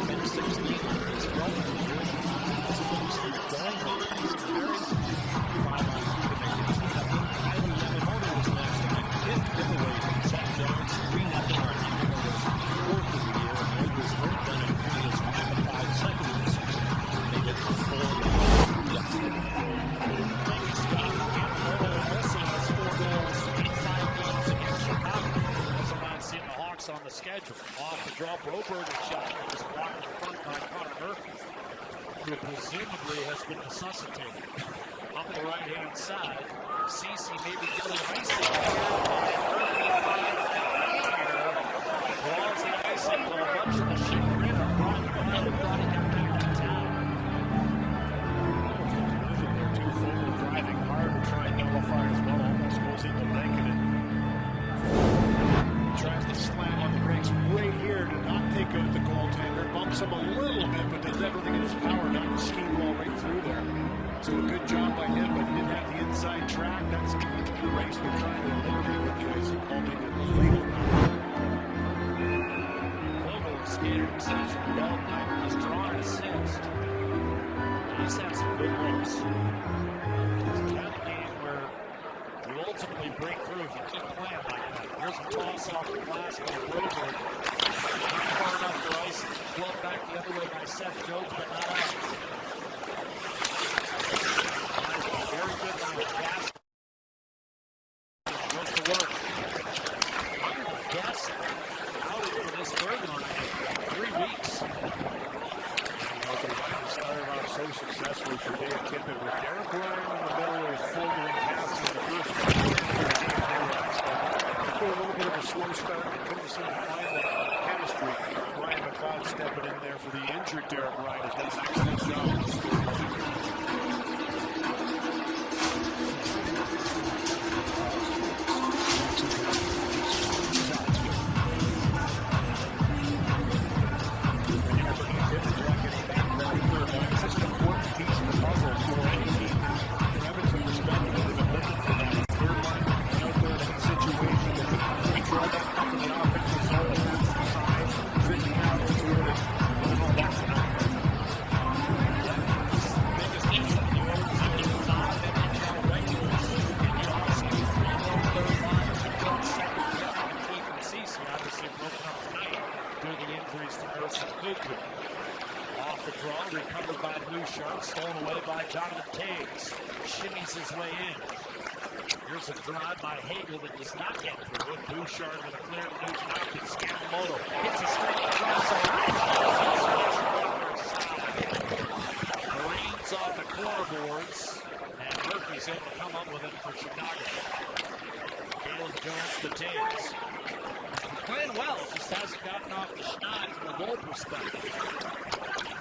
10-16 on his 12th. keep going. Kylie Yamamoto was next to make 5th giveaway from Seth Jones. 3-0. Our Hammer was 4th of the year, and Raiders weren't done in 3 as 5 seconds. They get to 4. Yamamoto also has 4 goals in 5 games against Chicago. Also not seeing the Hawks on the schedule. Off the draw, Broberg's shot that was blocked in front by Connor Murphy, who presumably has been resuscitated. Up the right-hand side, Ceci maybe getting icing here, draws the icing to a bunch of the shot rid of Brian brought him back to town. They're too forward, driving hard to try and nullify as well, almost goes into Lincoln. Tries to slam on the brakes right here to not take out the goaltender, bumps him a little bit, but does everything in his power not to ski ball right through there. So a good job by him, but he didn't have the inside track. That's the race they're trying to eliminate with choice of calling it illegal. Vogel skated himself some ball night, was drawn an assist. He's had some good looks. It's the kind of game where you ultimately break through if you keep playing like that. Here's a toss off the glass by Broberg. Not far enough for ice. Float back the other way by Seth Jones, but not out. Very good on the gas. Goes to work. Gas out for this third line 3 weeks. The line started off so successfully for Dave Tippett with Derek Ryan in the middle with Fogle and Cassie in the first a little bit of a slow start and couldn't seem to find the chemistry. Ryan McLeod stepping in there for the injured Derek Ryan has done an excellent job in this third line. Off the draw, recovered by Bouchard, stolen away by Jonathan Taves. Shimmies his way in. Here's a drive by Hagel that does not get through it. Bouchard with a clear to Nugent Hopkins. Yamamoto hits a straight across the line. Marines off the scoreboards, and Murphy's able to come up with it for Chicago. Caleb Jones to Taves. Playing well, just hasn't gotten off the schneid from a goal perspective.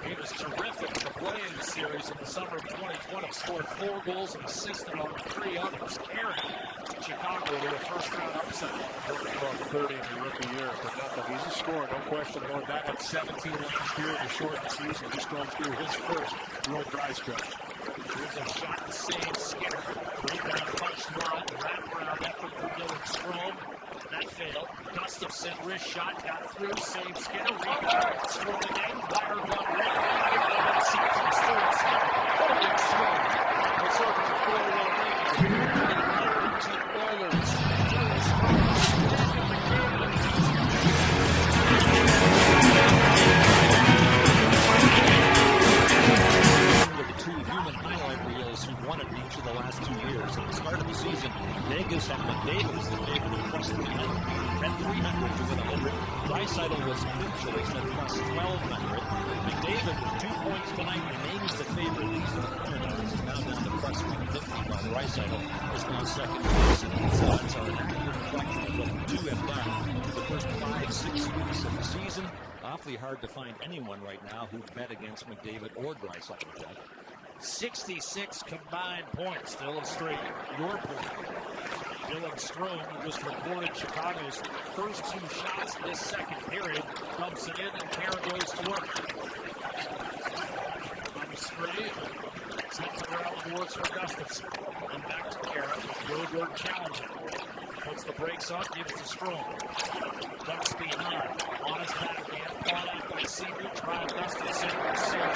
He was terrific in the play-in series in the summer of 2020. Scored 4 goals and assisted on 3 others. Carrying Chicago to a first-round upset. About 30 in the rookie year for nothing. He's a scorer, no question about that. At 17 last year in the shortened season, just going through his first real dry stretch. Here's a shot to save Skinner. Rebound punched wide. Wraparound effort from Dylan Strome. That failed. Gustafson, wrist shot, got through, saved Skinner, rebound, Strome again, wire one, rebound, Season still Skinner, holding Strome. It's over to 4-1 Edmonton Oilers. Dylan Strome, Daniel McDavid. The 2 human highlight reels who've won it each of the last 2 years. At the start of the season, Vegas had McDavid as the favorite at plus 300. At 300 to win 100. Draisaitl was fifth choice at plus 1,200. McDavid with 2 points tonight remains the favorite. He's the underdogs. Now down to plus 150, while Draisaitl is now second choice. And these odds are a reflection of what the two have done the first 5-6 weeks of the season. Awfully hard to find anyone right now who bet against McDavid or Draisaitl yet. 66 combined points to illustrate your point. Dylan Strome, who just recorded Chicago's first 2 shots this second period, dumps it in and Kara goes to work. On the screen, sends it around the boards for Gustafson. And back to Kara with Broberg challenging. Puts the brakes on, gives to Strome. Ducks behind, on his backhand, fought out by Seager, tried Gustafson, and Skinner.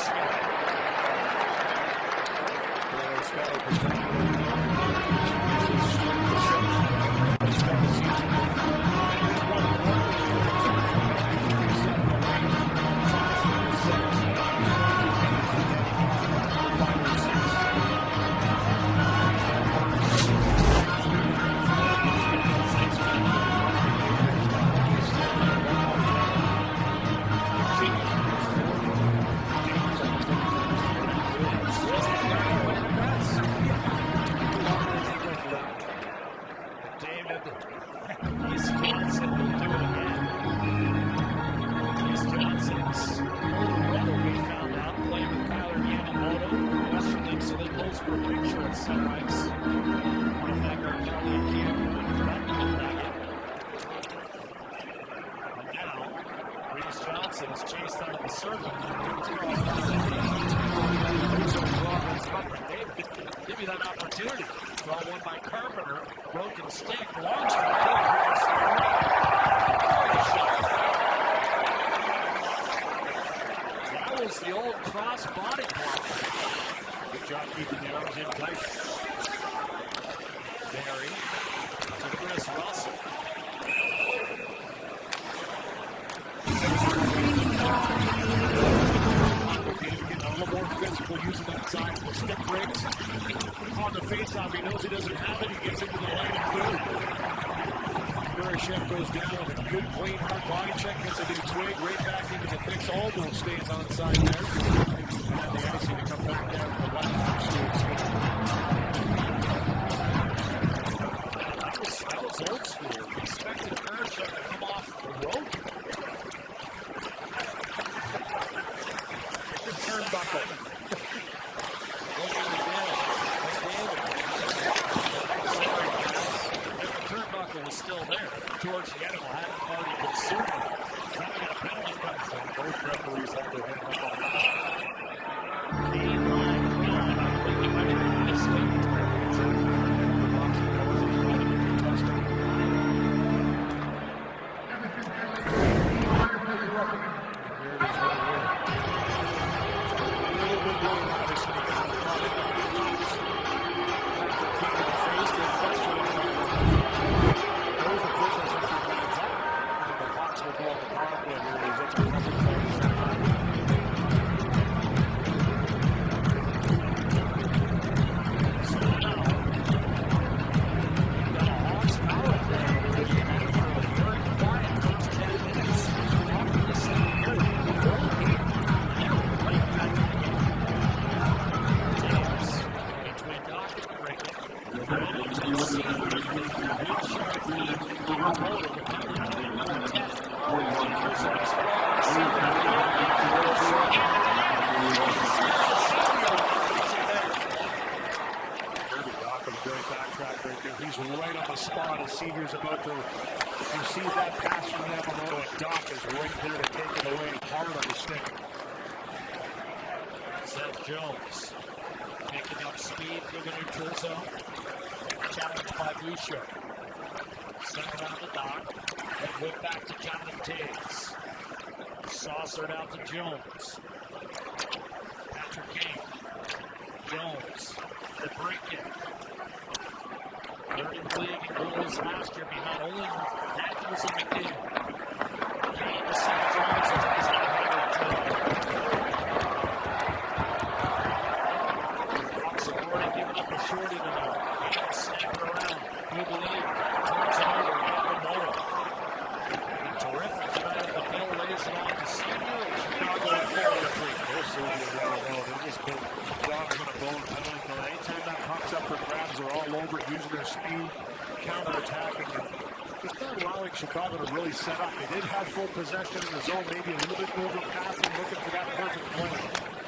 Chicago to really set up. They did have full possession in the zone, maybe a little bit over passing, looking for that perfect play.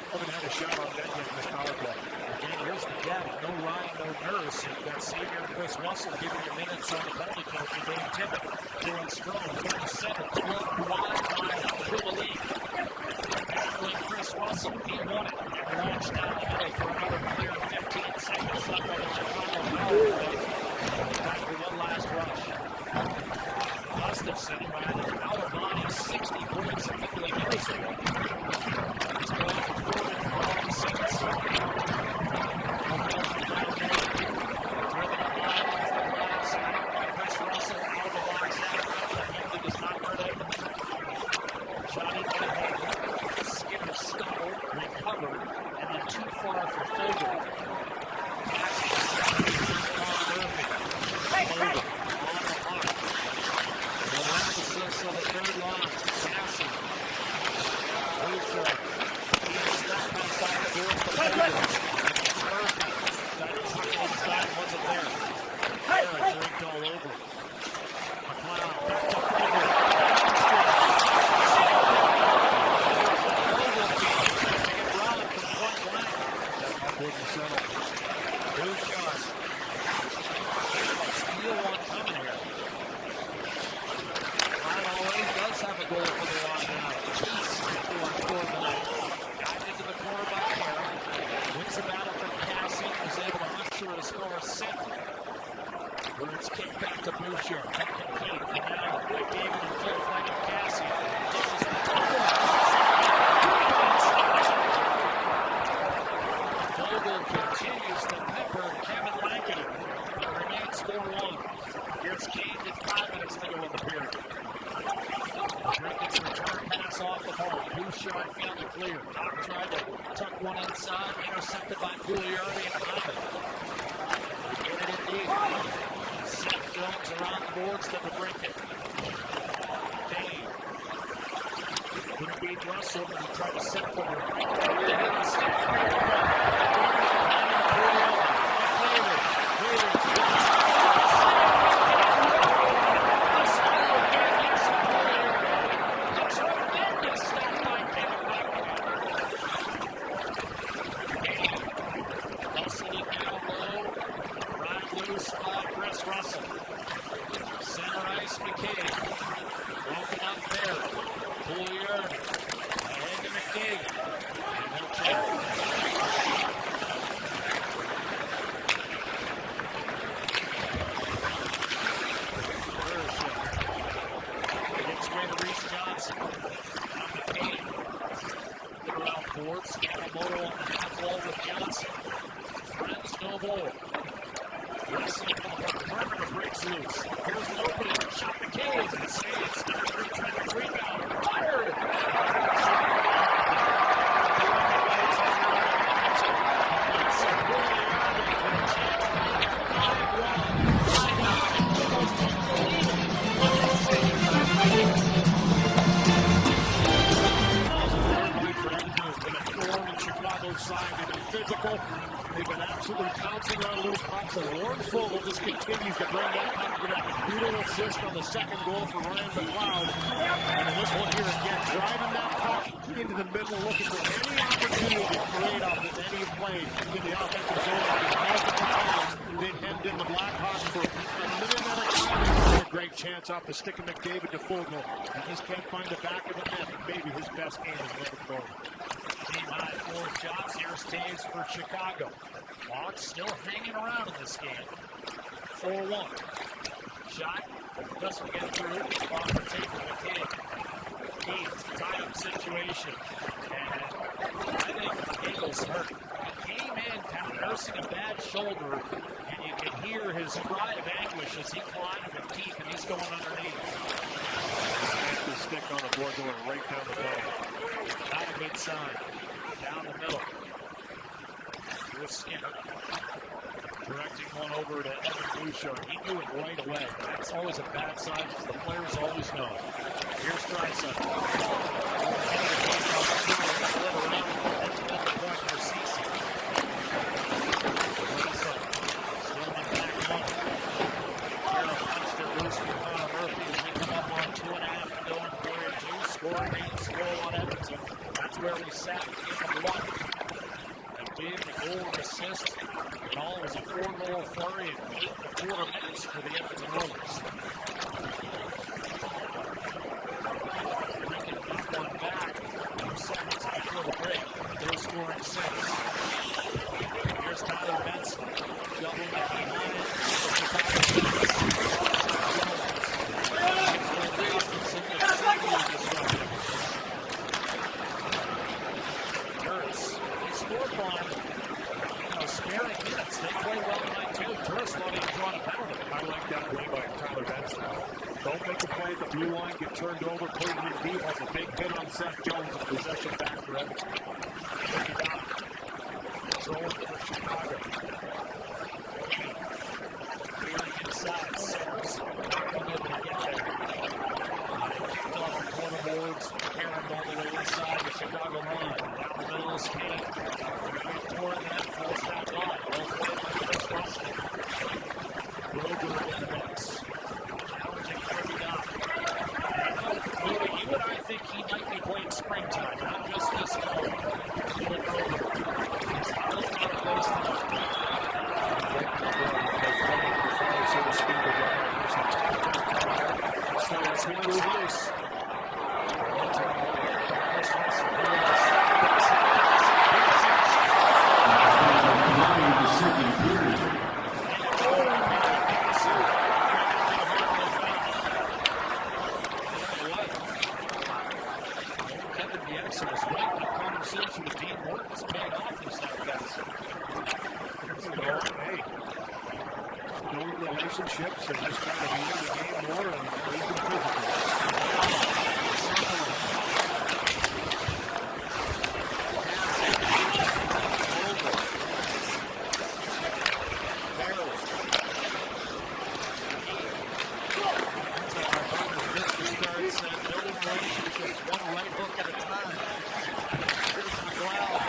Haven't had a shot on net yet in this power play. Again, here's the gap. No Ryan, no Nurse. You've got senior Chris Russell giving you minutes on the penalty kill for Dave Tippett. Doing strong, 37, 12 wide through the league. Battling Chris Russell. He won it and launched down the middle for another clear 15 seconds left on the Chicago power play. Back for one last rush. Gustafson ran out of line 60 points a couple of years ago. He's going for 4 seconds. line. Cassie. Bouchard. Step pass off the boards to Fogle. Murphy. Tried to tuck it inside. Wasn't there. Harris raked all over. McLeod. Back to Fogle. Wouldn't settle. Bouchard. Steal one coming here. Ryan already does have a goal for the line now. He's scored tonight. Got into the corner by Kara. Wins the battle from Cassie. Was able to usher it as far as center. Where it's kicked back to Bouchard. Back to Keith. And now McDavid in full flight of Cassie. Dishes the Fogle continues to pepper Kevin Lankin. It remains 4-1. Here's Kane with 5 minutes to go in the period. Jenkins return pass off the ball. Bouchard found it clear. Doc tried to tuck one inside. Intercepted by Pugliardi and Hyman. Get it indeed. Seth Jones around the boards to the brink it. Kane. Couldn't beat Russell, but he tried to set for the right. They've been absolutely pouncing on loose pucks, and Warren Fogle just continues to bring that puck to that beautiful assist on the second goal for Ryan McLeod. And in this one here again, driving that puck into the middle, looking for any opportunity to create off of any play in the offensive zone. Multiple times they've hemmed in the Blackhawks for a minute at a time. A great chance off the stick of McDavid to Fogle. He just can't find the back of the net. Maybe his best game is moving forward. Team high 4 shots. Here's Taves for Chicago. Hawks still hanging around in this game. 4-1. Shot doesn't get through. Off the tape of McCabe. Taves, tie-up situation. And I think Eagles hurt. He came in kind of nursing a bad shoulder, and you can hear his cry of anguish as he climbed with Keith, and he's going underneath. The stick on the board going right down the middle. Not a good sign. Down the middle. Here's Skinner. Directing one over to Evan Bouchard. He knew it right away. That's always a bad sign because the players always know. Here's Drysdale. Still on back one. Carroll punched it loose for Connor Murphy as we come up on 2.5 to go in period 2. Scoring games slow on Edmonton. That's where we sat in the 1. Gave the goal and assist, and all was a 4-goal flurry in 8.25 minutes for the Edmonton Oilers. Lincoln got one back 2 seconds before the break. They're scoring 6. Here's Tyler Benson. Double behind. Sparing minutes. They play well tonight too. Tourist wanting to draw a penalty. I like that play by Tyler Benson. Don't make a play at the blue line, get turned over, put it in deep. Has a big hit on Seth Jones and possession back for Edmonton. Throwing for Chicago. Clearing inside. Centers. Not being able to get there. Kicked off the Hawks. Conversation with Dean Morton's paid off this night, guys. Hey, building relationships and just trying to be in the game more and even physical. Building relationships one right hook at a time. Here's McLeod.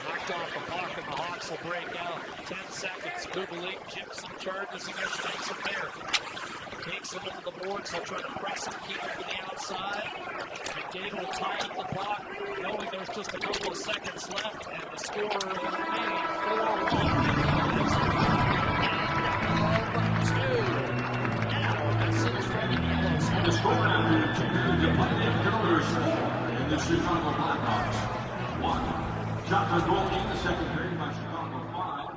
Knocked off the puck and the Hawks will break out. 10 seconds. Kubalik chips and charges against Tyson Bear. Takes him into the boards. He'll try to press him, keep him to the outside. McDavid will tie up the clock, knowing there's just a couple of seconds left, and the score will remain 4-1. The score after 2 minutes of play, Penalty in the Chicago Blackhawks. 1. Shot on goal in the second period by Chicago 5.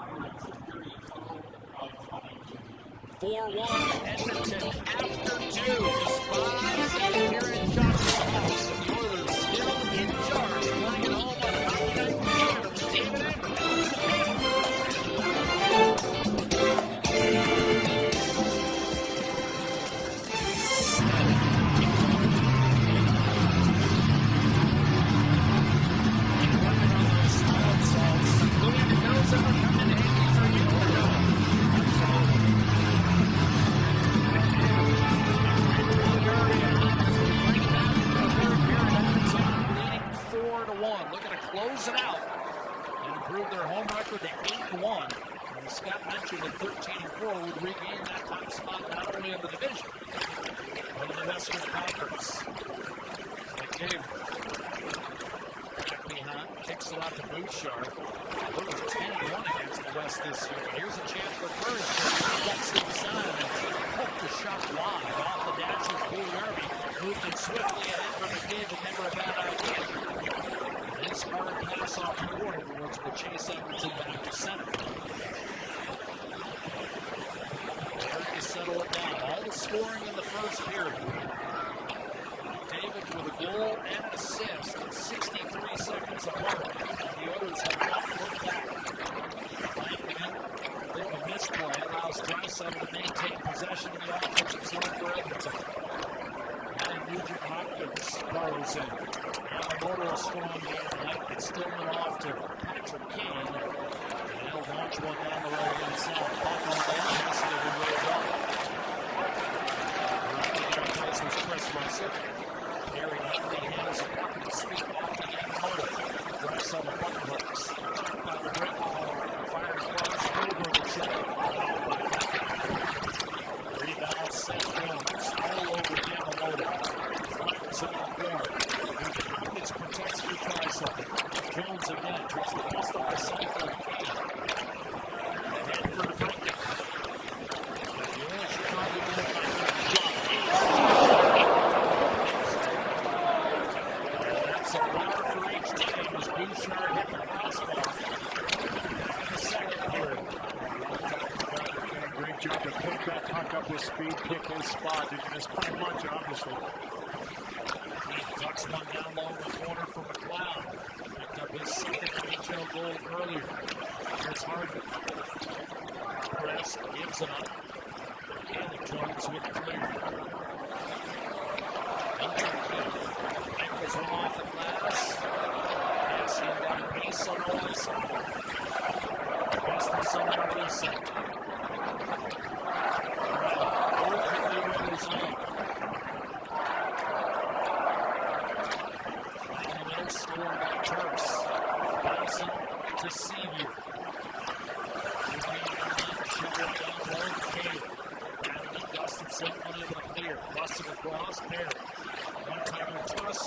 4-1 Edmonton after 2. Just 5 period shots for the Hawks. And the Oilers still in charge. Playing at home on Monday Night Canada with David Amber. 4-1, looking to close it out and improve their home record to 8-1. And Scott mentioned that 13-4 would regain that top spot not only in the division, but in the Western Conference. McDavid back behind, kicks it out to Bouchard. We're 10-1 against the West this year. Here's a chance for Burns to flex inside and hook the shot wide off the dash of Blue Derby. Moved it swiftly ahead for McDavid, never a bad idea. His hard pass off the corner towards the Chase Edmonton back to center. Trying to settle it down. All the scoring in the first period. David with a goal and an assist, 63 seconds apart. The others have not looked back. A misplay allows Draisaitl to maintain possession in the offensive zone for Edmonton. And Nugent Hopkins throws in. Yamamoto a strong game tonight, but Stillman off to Patrick Kane. And they'll launch one down the right hand side. Puck on the offensive and rolled up. Right was Chris Russell. Harry Huntley handles the puck at the speed off to Yamamoto. Draisaitl puck hooks. By the break, fires across over the check. Rebound, St. Jones. All over Yamamoto. Flattens in the corner. Hopkins protects for Draisaitl. Jones again tries to bust up the side for Kane. And for the break. Chicago that's a bar for each team as Bouchard hit the crossbar in the second period. Great job to pick that puck up with speed, pick his spot. Didn't miss by much, obviously. He ducks one down along the corner for McLeod. Picked up his second NHL goal earlier. Here's Harden. Press, gives it up. Caleb joins with the clear. Ankles one off the glass. Pass in by Mason Olsen. Gustafsson on the reset. Scored by Turks. Bouncing to Sevier. Shoveled down low to Caleb. Adams and Gustafsson unable to clear. Busted across. Perry. One-timer toss.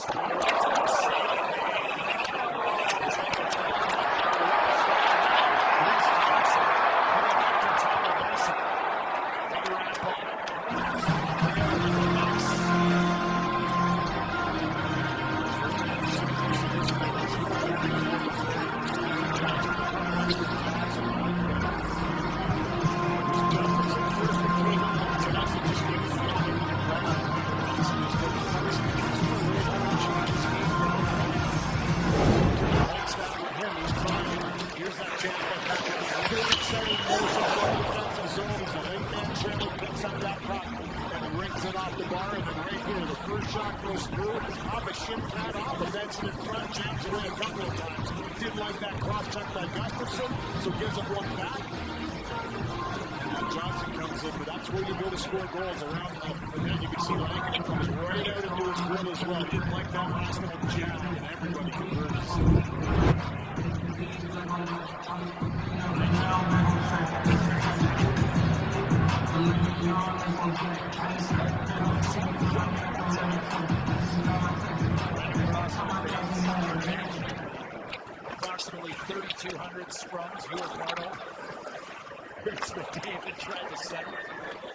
The first shot goes through, off a shin pad, off the Benson in front, jams away a couple of times. Didn't like that cross check by Gustafson, so gives him one back. And Johnson comes in, but that's where you go to score goals around the net. You can see Rankin comes right out into his grill as well. Didn't like that last little jab, and everybody converges. Approximately 3,200 scrums. You are part of. Here's what David tried to set him.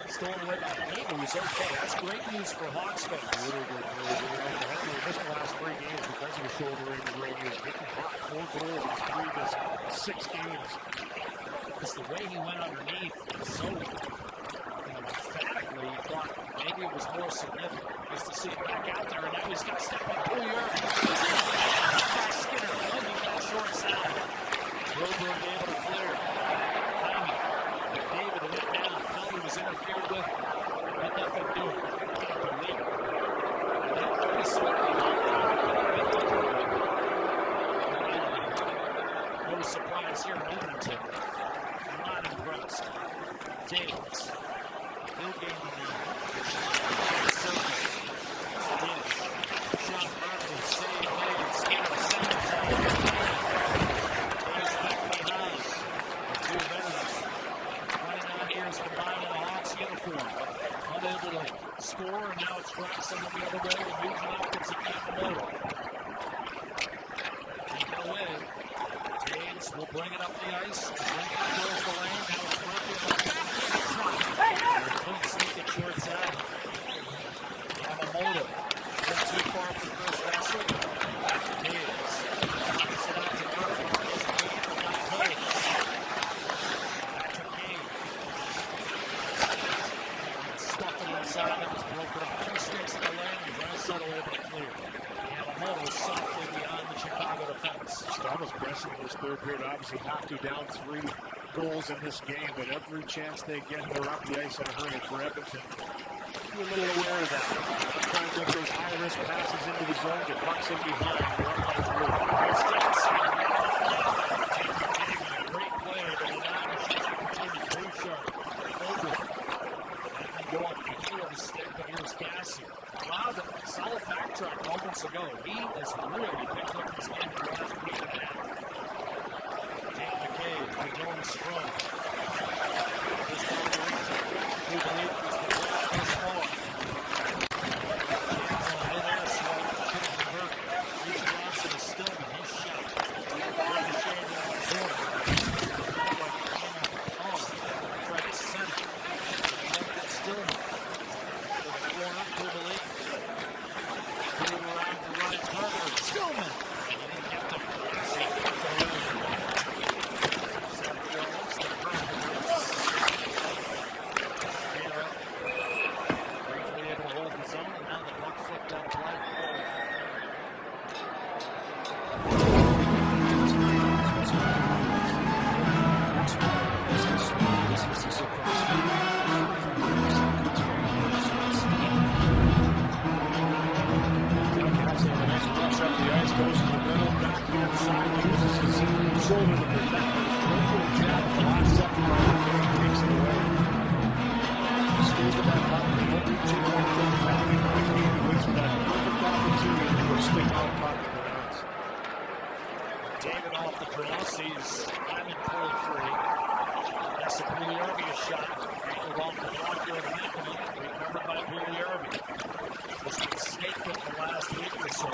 Stolen away by David. He's okay. That's great news for Hawks fans. Really good news. He missed the last 3 games because of a shoulder injury. He was getting hot. 4 goals in 3 to 6 games. Because the way he went underneath was so emphatically, you thought maybe it was more significant. Nice to see him back out there, and now he's got to step in. Pugliarvi. By Skinner, hugging that short side. Roberg able to clear. David went down, felt he was interfered with. Had nothing to do with it. Can't believe it. He certainly no surprise here in Edmonton. Not impressed. Davis. Bill game on the circle. Shot Murphy, save, David, Skinner, center side. Davis back behind. The two veterans. 29 years combined in the Hawks uniform. Unable to score, and now it's tracked someone the other way. And Nugent Hopkins and Yamamoto. Take it away. Davis will bring it up the ice. Bring it towards the lane. Now it's Murphy on the backhand shot. Clean sneak at short side. Yamamoto. Not too far from first wrestle. Davis. Knocks it out to Murphy. Not Davis. Back to Kane. Stuffed it inside. That was broken up. 2 sticks in the lane. Draisaitl able to clear. Yamamoto softly beyond the Chicago defense. Stava's pressing in this third period. Obviously have to down 3 goals in this game, but every chance they get, they're up the ice in a hurry for Edmonton. Be a little aware of that. Trying to make those high-risk passes into the zone, get pucks in behind. They're up by 3. Great player, but he not continued too sharp. Go on the heel of the stick, but here's Cassie. Wow, the solid backtrack moments ago. He has really picked up his game in the last week and a half. Jake McKay to Dylan Strome. This one, we believe it was the last thus far. Chance on mid-air swap, couldn't convert. Reese Johnson is Stillman, his shot. Ricochet in the corner. Tried to send it. Stillman. To the corner, Kubelik. Move around to Ryan Carter. Stillman. And he kept him. So he kept him away. Seth Jones, the front. Briefly able to hold the zone, and now the puck flipped on play. Goes to the middle, backhand side, uses his shoulder to protect his triple jab at the last second. Takes it away. Stays with that puck, and won't reach it one thing back. He waits for that perfect opportunity to go stick out puck in the nets. David off the draw, sees Hyman pulled free. That's a Pugliarvi shot. Angled off the blocker of Hackman, recovered by Pugliarvi. This was snaked it the last week or so.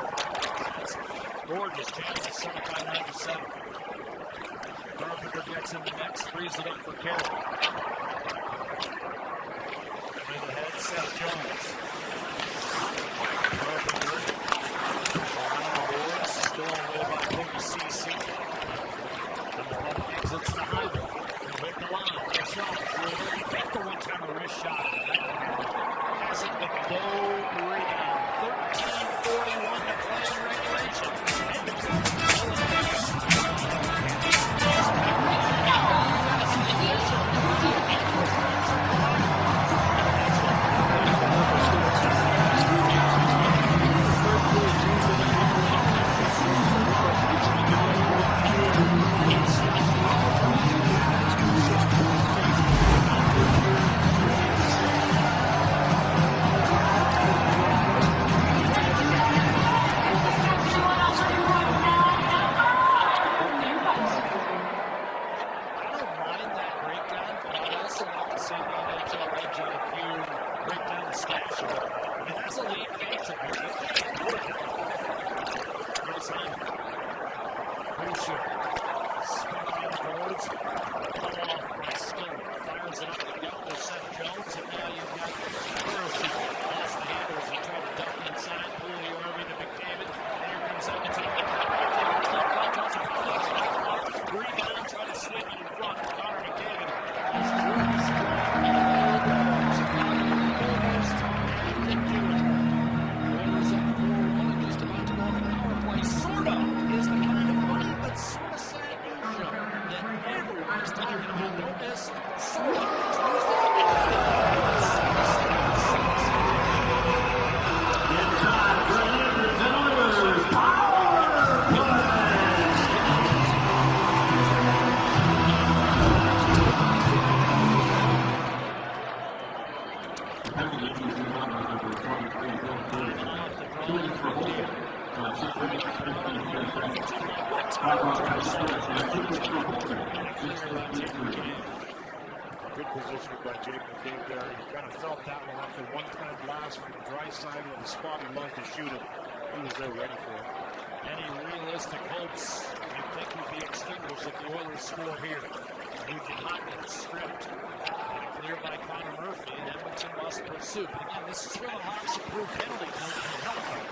That's gorgeous. Chance to set it by 97. Carpenter gets in the next, frees it up for Carroll. In the head, Seth Jones. Carpenter around the boards, stolen away by Cody CC. And the puck exits to Hyman. He'll hit the line. Good shot. He got the one-timer wrist shot. Hasn't been no rebound. 13:41 to play in regulation. Fires it up the gut with Seth Jones, and now you've got Murphy. Lost the handle as he tried to duck inside. Pooley Irving to McDavid. Here comes Edmonton. Rebound, trying to swing it in front. Connor McDavid. He's really strong. Didn't do it. Oilers up 4-1 and just about to go on the power play. Sort of is the kind of money, but sort of sad news show that everyone is talking about. Don't miss sort of Tuesday. In time for the Edmonton Oilers power play. Good positioning by Jake McDavid there. You kind of felt that one after one-time blast from the dry side of the spot he loved to shoot it. He was there ready for it. Any realistic hopes you think would be extinguished if the Oilers score here? Nugent Hopkins stripped. Cleared by Connor Murphy, and Edmonton must pursue. But again, this is where the Hawks approved penalty kill can help them.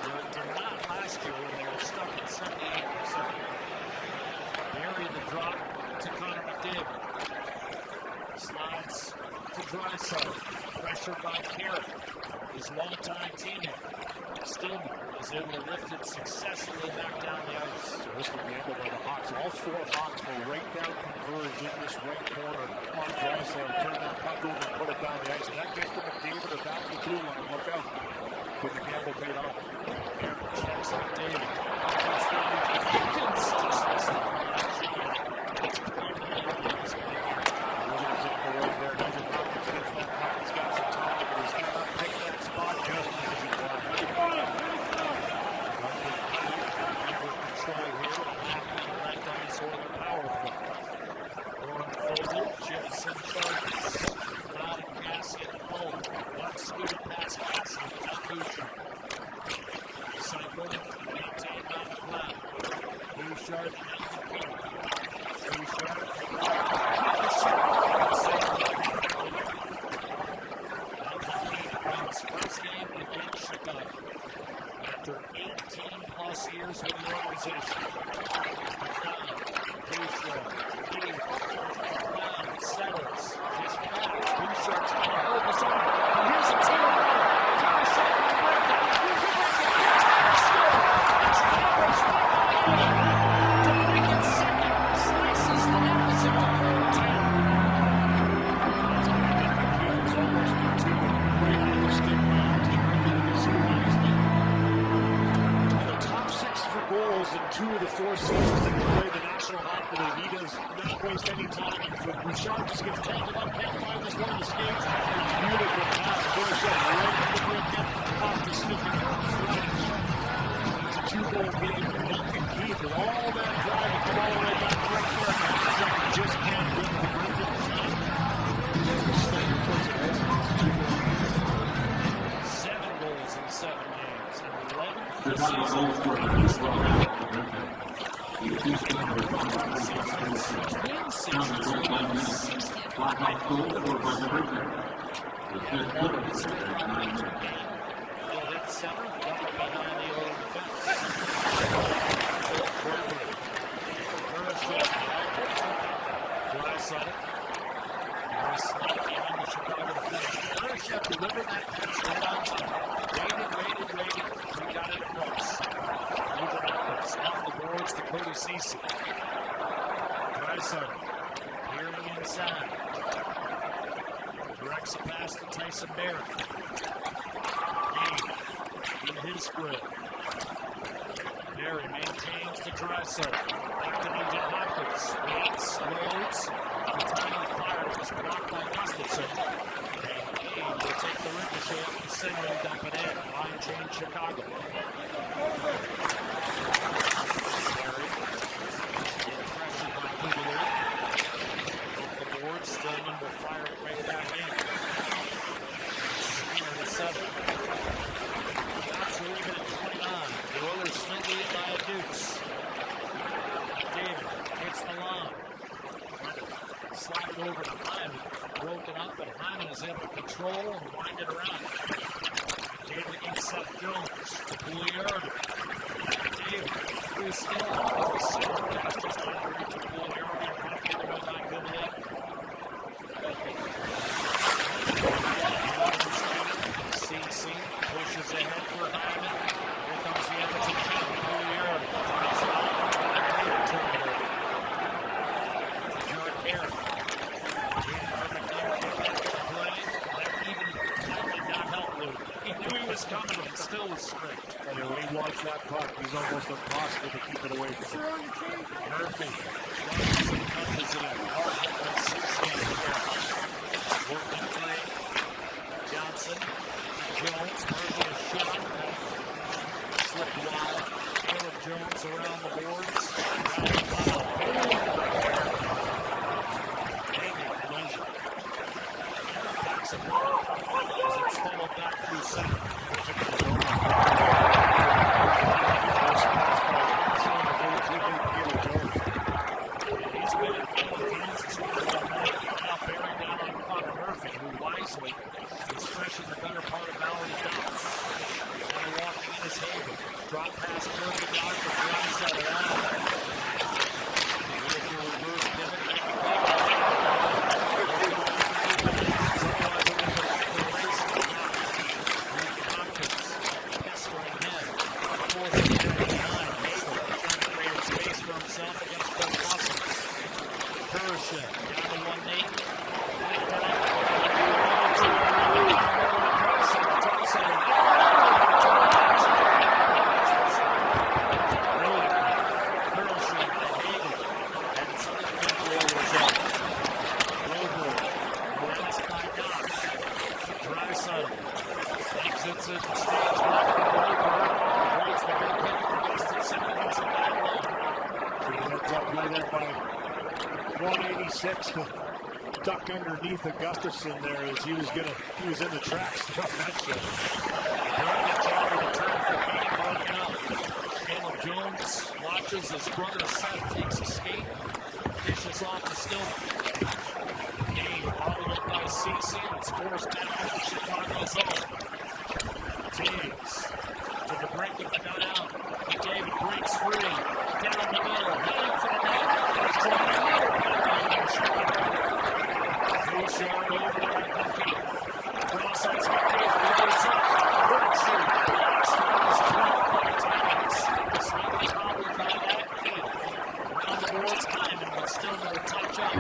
It did not last year when they were stuck at 78%. Barry the drop to Connor McDavid. Slides to Draisaitl. Pressured by Carey. His longtime teammate. Stillman is able to lift it successfully back down the ice. Terrific gamble by the Hawks. All four Hawks were right down converged in this right corner on Draisaitl. Turn that puck over and put it down the ice. And that gets to McDavid or back to the blue line. Look out. But the gamble paid off. Aaron checks on David. Hopkins just missed the line. It's playing to the ice. Williams in the road there. Nugent Hopkins gets that puck. He's got some time, but he's cannot pick that spot just as he wants. Under control here. Half minute left on this Oiler power play. Warren Fogle, Jefferson charges. Loud and Cassian home. One scooted past Cassian without Bouchard. Cycle maintained by McLeod. Bouchard now Bouchard. First game against Chicago. After 18-plus years with the organization. Bouchard settles. Just back. Bouchard's going to hold his own. Here's a team. Draisaitl will break it. Here's a break it. Score. It's Cameron's Dominican second. Slices the net as it will go 10. It's almost been two. Right on the stick round. The top six for goals in 2 of the 4 seasons that he played the National Hockey League. He does not waste any time. But Bouchard just gets tangled up, can't find this one of the skates. Beautiful pass. Bouchard right to the wicket, off the stick and flash. It's a 2-goal game for Duncan Keith with all that drive to come all the way back right there. Bouchard just can't get the break in time. Just the Slater puts it in. 7 goals in 7 games, and 11 for the Chicago season. goal scorer is well. Blackhawks goal scored by the Breaker. The fifth goal is He'll hit center, double behind the Oiler defense. Draisaitl. Behind the Chicago defense. Kurashev delivered that pass right on time. Waited. He got it across. Nugent Hopkins off the boards to Cody Ceci. Draisaitl peering inside. Directs a pass to Tyson Barrett. In his grip. Barry maintains the Draisaitl. Back to Nugent Hopkins. Waits, loads. The tiny fire was blocked by Gustafsson. And Kane will take the ricochet up the center and dump it in. Line change Chicago. Barry. Getting pressured by Pooley. Off the board. Stillman will fire it right back in. Skinner to 7. able to control and wind it around. David against Seth Jones to Pouliot. David, through still, center pass just underneath to Pouliot. Might get away by Goodley. CC pushes ahead for Hyman. Here comes the Edmonton King. Pouliot. David turning it over. Jordan Barry. He knew he was coming, but still was straight. And when he watched that puck, he's almost impossible to keep it away from him. Murphy punches it in. Hard hit by CC on the barrel. Working free. Johnson. Jones. Murphy a shot. Slipped wide. Caleb Jones around the boards. Backs it up. As it's funneled back through center. He's been in Kansas for a minute. Now bearing down on Connor Murphy, who wisely is fresh in the better part of Valley Downs. Now walking in his Haven. Drop pass Murphy down for Drysdale around. With your reverse pivot. To duck underneath Augustusson there as he was in the tracks. Caleb Jones watches his brother Seth takes a skate, dishes off to Stillman. Game followed up by CC, and it's forced back into Chicago's zone. Teams to the brink of the dugout. David breaks free, down the middle, heading for the net. Short over to Edmonton. Cross-ice McDavid goes up. Good shoot. Scores 12 times. Slightly hobbled by that feed. Around the boards, Hyman, but still no touch up.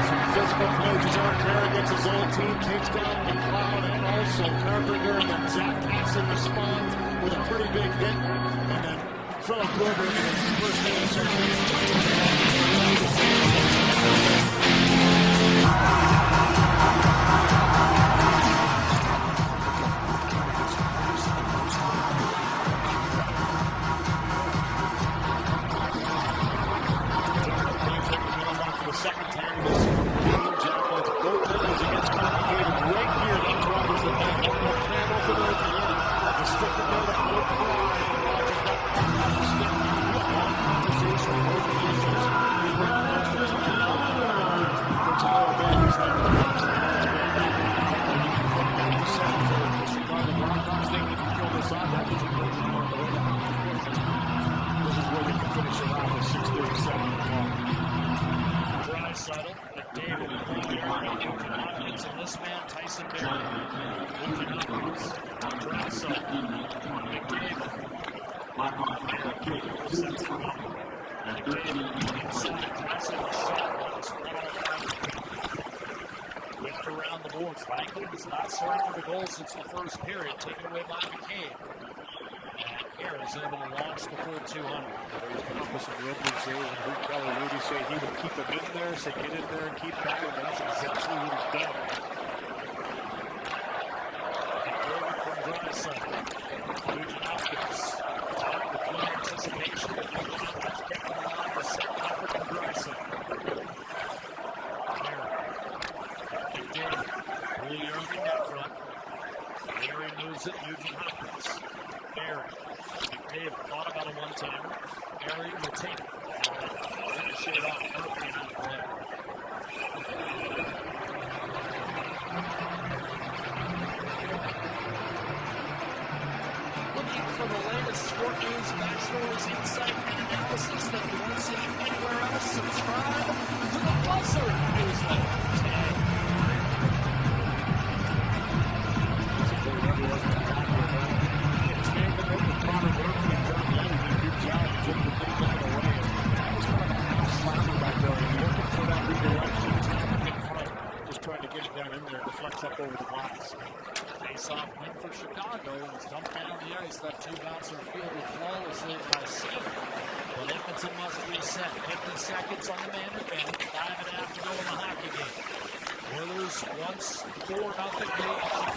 Some physical play. John Kerr gets his old team, takes down McLeod and also Carpenter, and then Zach Passon responds with a pretty big hit. And then Philip Wilbur gets his first answer. Second time this game, Jackals both goals against Copenhagen right here. That's why there's a big plan over there at the end. The stick of the out fly. Rogers got the stick. We have long conversation with both positions. We were announced the time. It's a little bit. He's not going to the Chicago Blackhawks. They can kill this off. That was a good one. This is where they can finish it off at 6:37. Settle, but David Nugent Hopkins and this man, Tyson Barry. Nugent Hopkins, Drasso, McDavid. Sets it up. McDavid inside, Drasso with a shot box, 1-on-1. Whipped around the boards. Langley has not surrendered a goal since the first period, taken away by McCabe. And Kerr is able to launch before 200. He was coming up with some real big saves, and heard Kelly Rudy say he would keep him in there, say get in there and keep battling. That's exactly what he's done. Forward from Drysdale. Nugent Hopkins. Out with good anticipation. Nugent Hopkins getting the line for second effort from Drysdale. Kerr. McDavid. Willie Irving up front. Barry moves it, Nugent Hopkins. Barry. Dave thought about a one-timer. Barry will take it. Ricochet off Murphy on the play. Looking for the latest sport news, backstories, insight, and analysis that you won't see anywhere else. Subscribe to the Buzzer newsletter today. Trying to get it down in there to flex up over the glass. Face-off win for Chicago, and it's dumped down the ice. That two-bouncer fielded flawlessly by Seaver. But Edmonton must reset. 50 seconds on the man advantage. 5.5 to go in the hockey game. Oilers once 4-0 lead,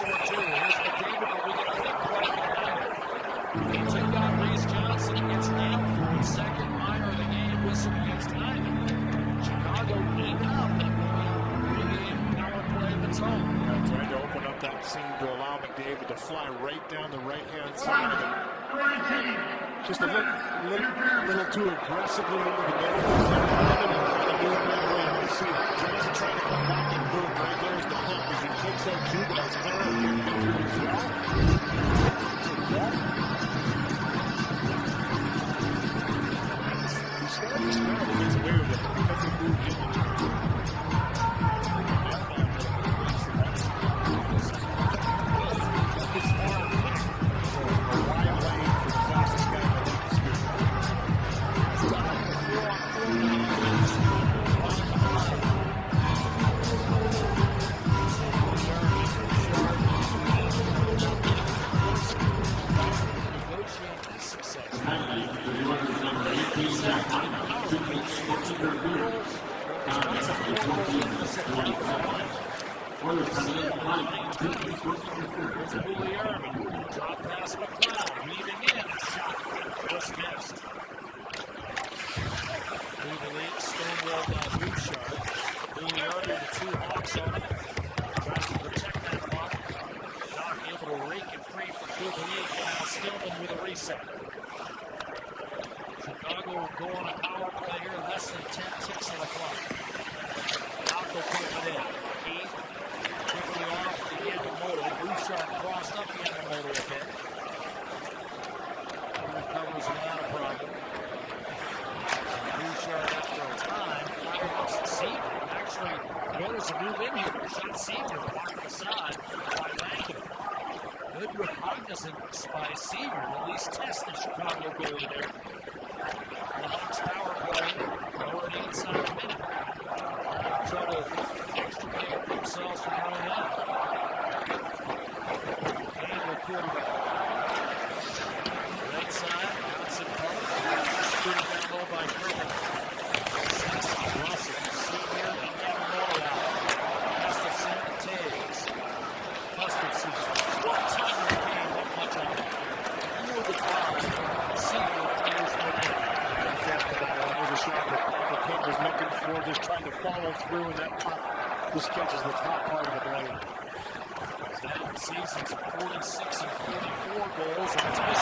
4-2. Here's McDavid, but we get a big play behind it. He took out Reese Johnson. He gets nailed for the second minor of the game. Whistle against timing. Chicago evened up and home. Trying to open up that seam to allow McDavid to fly right down the right-hand side of it. Just a little too aggressively into the middle. You see Johnson trying to come back and boom, right there's the pump as he takes out two guys. He's starting to smell it. He's away with it. Drop pass McLeod, weaving in, shot, just missed. Through the lead, stonewalled by Bouchard. Bouchard and the two Hawks on him. Tries to protect that puck. Doc able to rake it free for Bouchard. Now Stillman with a reset. Chicago will go on a power play here, less than 10 ticks on the clock. Doc will put it in. Keith quickly off the Yamamoto. Bouchard crossed up the Yamamoto a bit. He recovers without a problem. Bouchard after a time fires Seaver. Actually, Oilers will move in here. Shot Seaver off the side by Rankin. Good recognizance by Seaver to at least test the Chicago goalie there. The Hawks power play already inside a minute. Having trouble extricating themselves from their own end. And the quarterback. Right side, Johnson puck. Screwed down low by Griffin. Russell, Senior, and Yamamoto out. Gustafson, Taves. Gustafson. One time in the game, not much on it. More than five. Senior players no good. That was a shot that King was looking for, just trying to follow through, and that top, this catches the top part of the blade. That season's 46 and 44 goals, and it's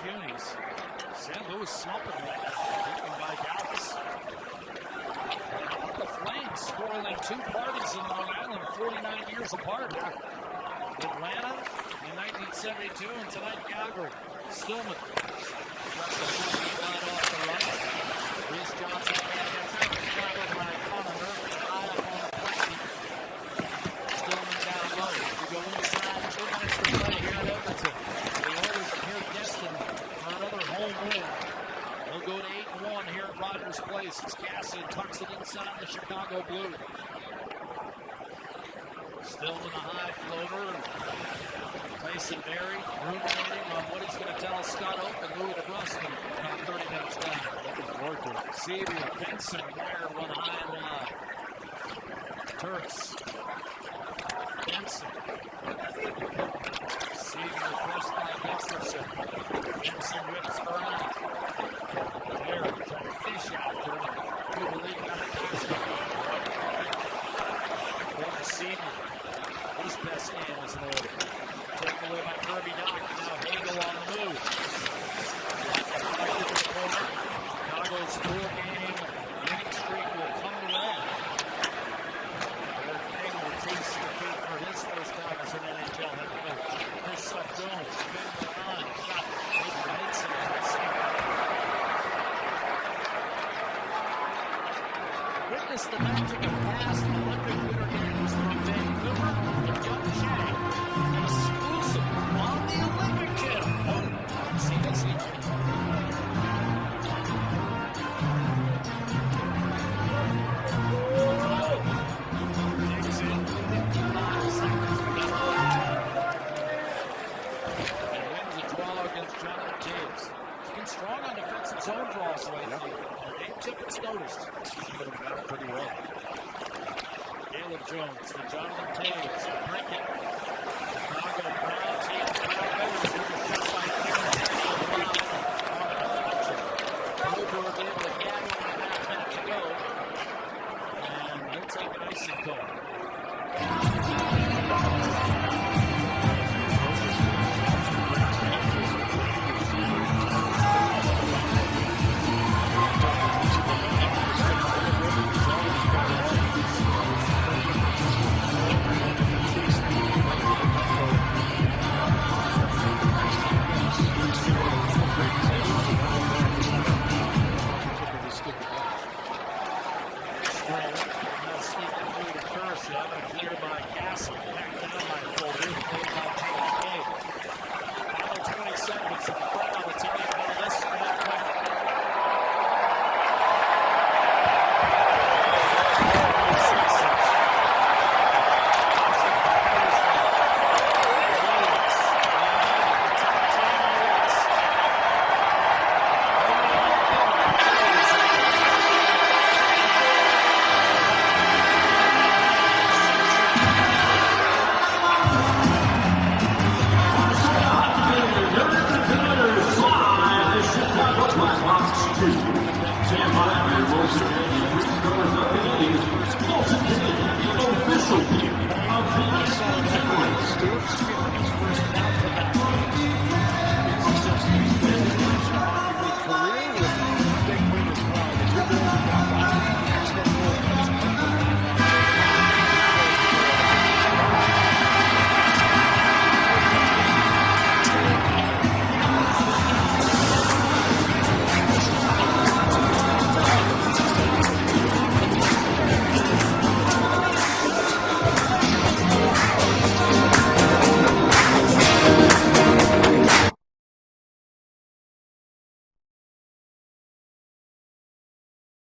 Louis Unis. St. Louis slumping right now, beaten by Dallas. The Flames spoiling two parties in Long Island 49 years apart. Atlanta in 1972 and tonight Calgary. Stillman. Right off the run. Reese Johnson can't get through. Covered by Connor Murphy high up on the plane. Stillman down low. We go inside. 2 minutes to play here in Edmonton. The Oilers appear destined for another home win. They'll go to 8-1 here at Rogers Place as Cassie tucks it inside the Chicago Blue. Stillman a high floater. Mason Berry ruminating on what he's going to tell Scott Oak and Louis DeBrusque about 30 minutes down. Looking forward to it. Seaver, Benson, there, one high and wide. Turris. Benson. Seaver pressed by Gustafson. Benson whips around. Berry trying to fish after him. People leaving out of basket. Over Seaver. His best game is in order. Taken away by Kirby Doc. Now Hagel on the move. Chicago's 4-game winning streak will come to an end. Eric Hagel takes defeat for his first time as an NHL head coach. Chris Jones, spin the line, shot over the mid-season. Witness the magic of past Olympic Winter Games from Vancouver to Pyeongchang. An exclusive on the Olympic Channel. See this here. Digs in, 55 seconds to go. And wins a draw against Jonathan Taves. He's been strong on defensive zone draws lately. Dave Tippett's noticed. He's been got it pretty well. Caleb Jones to Jonathan Taves.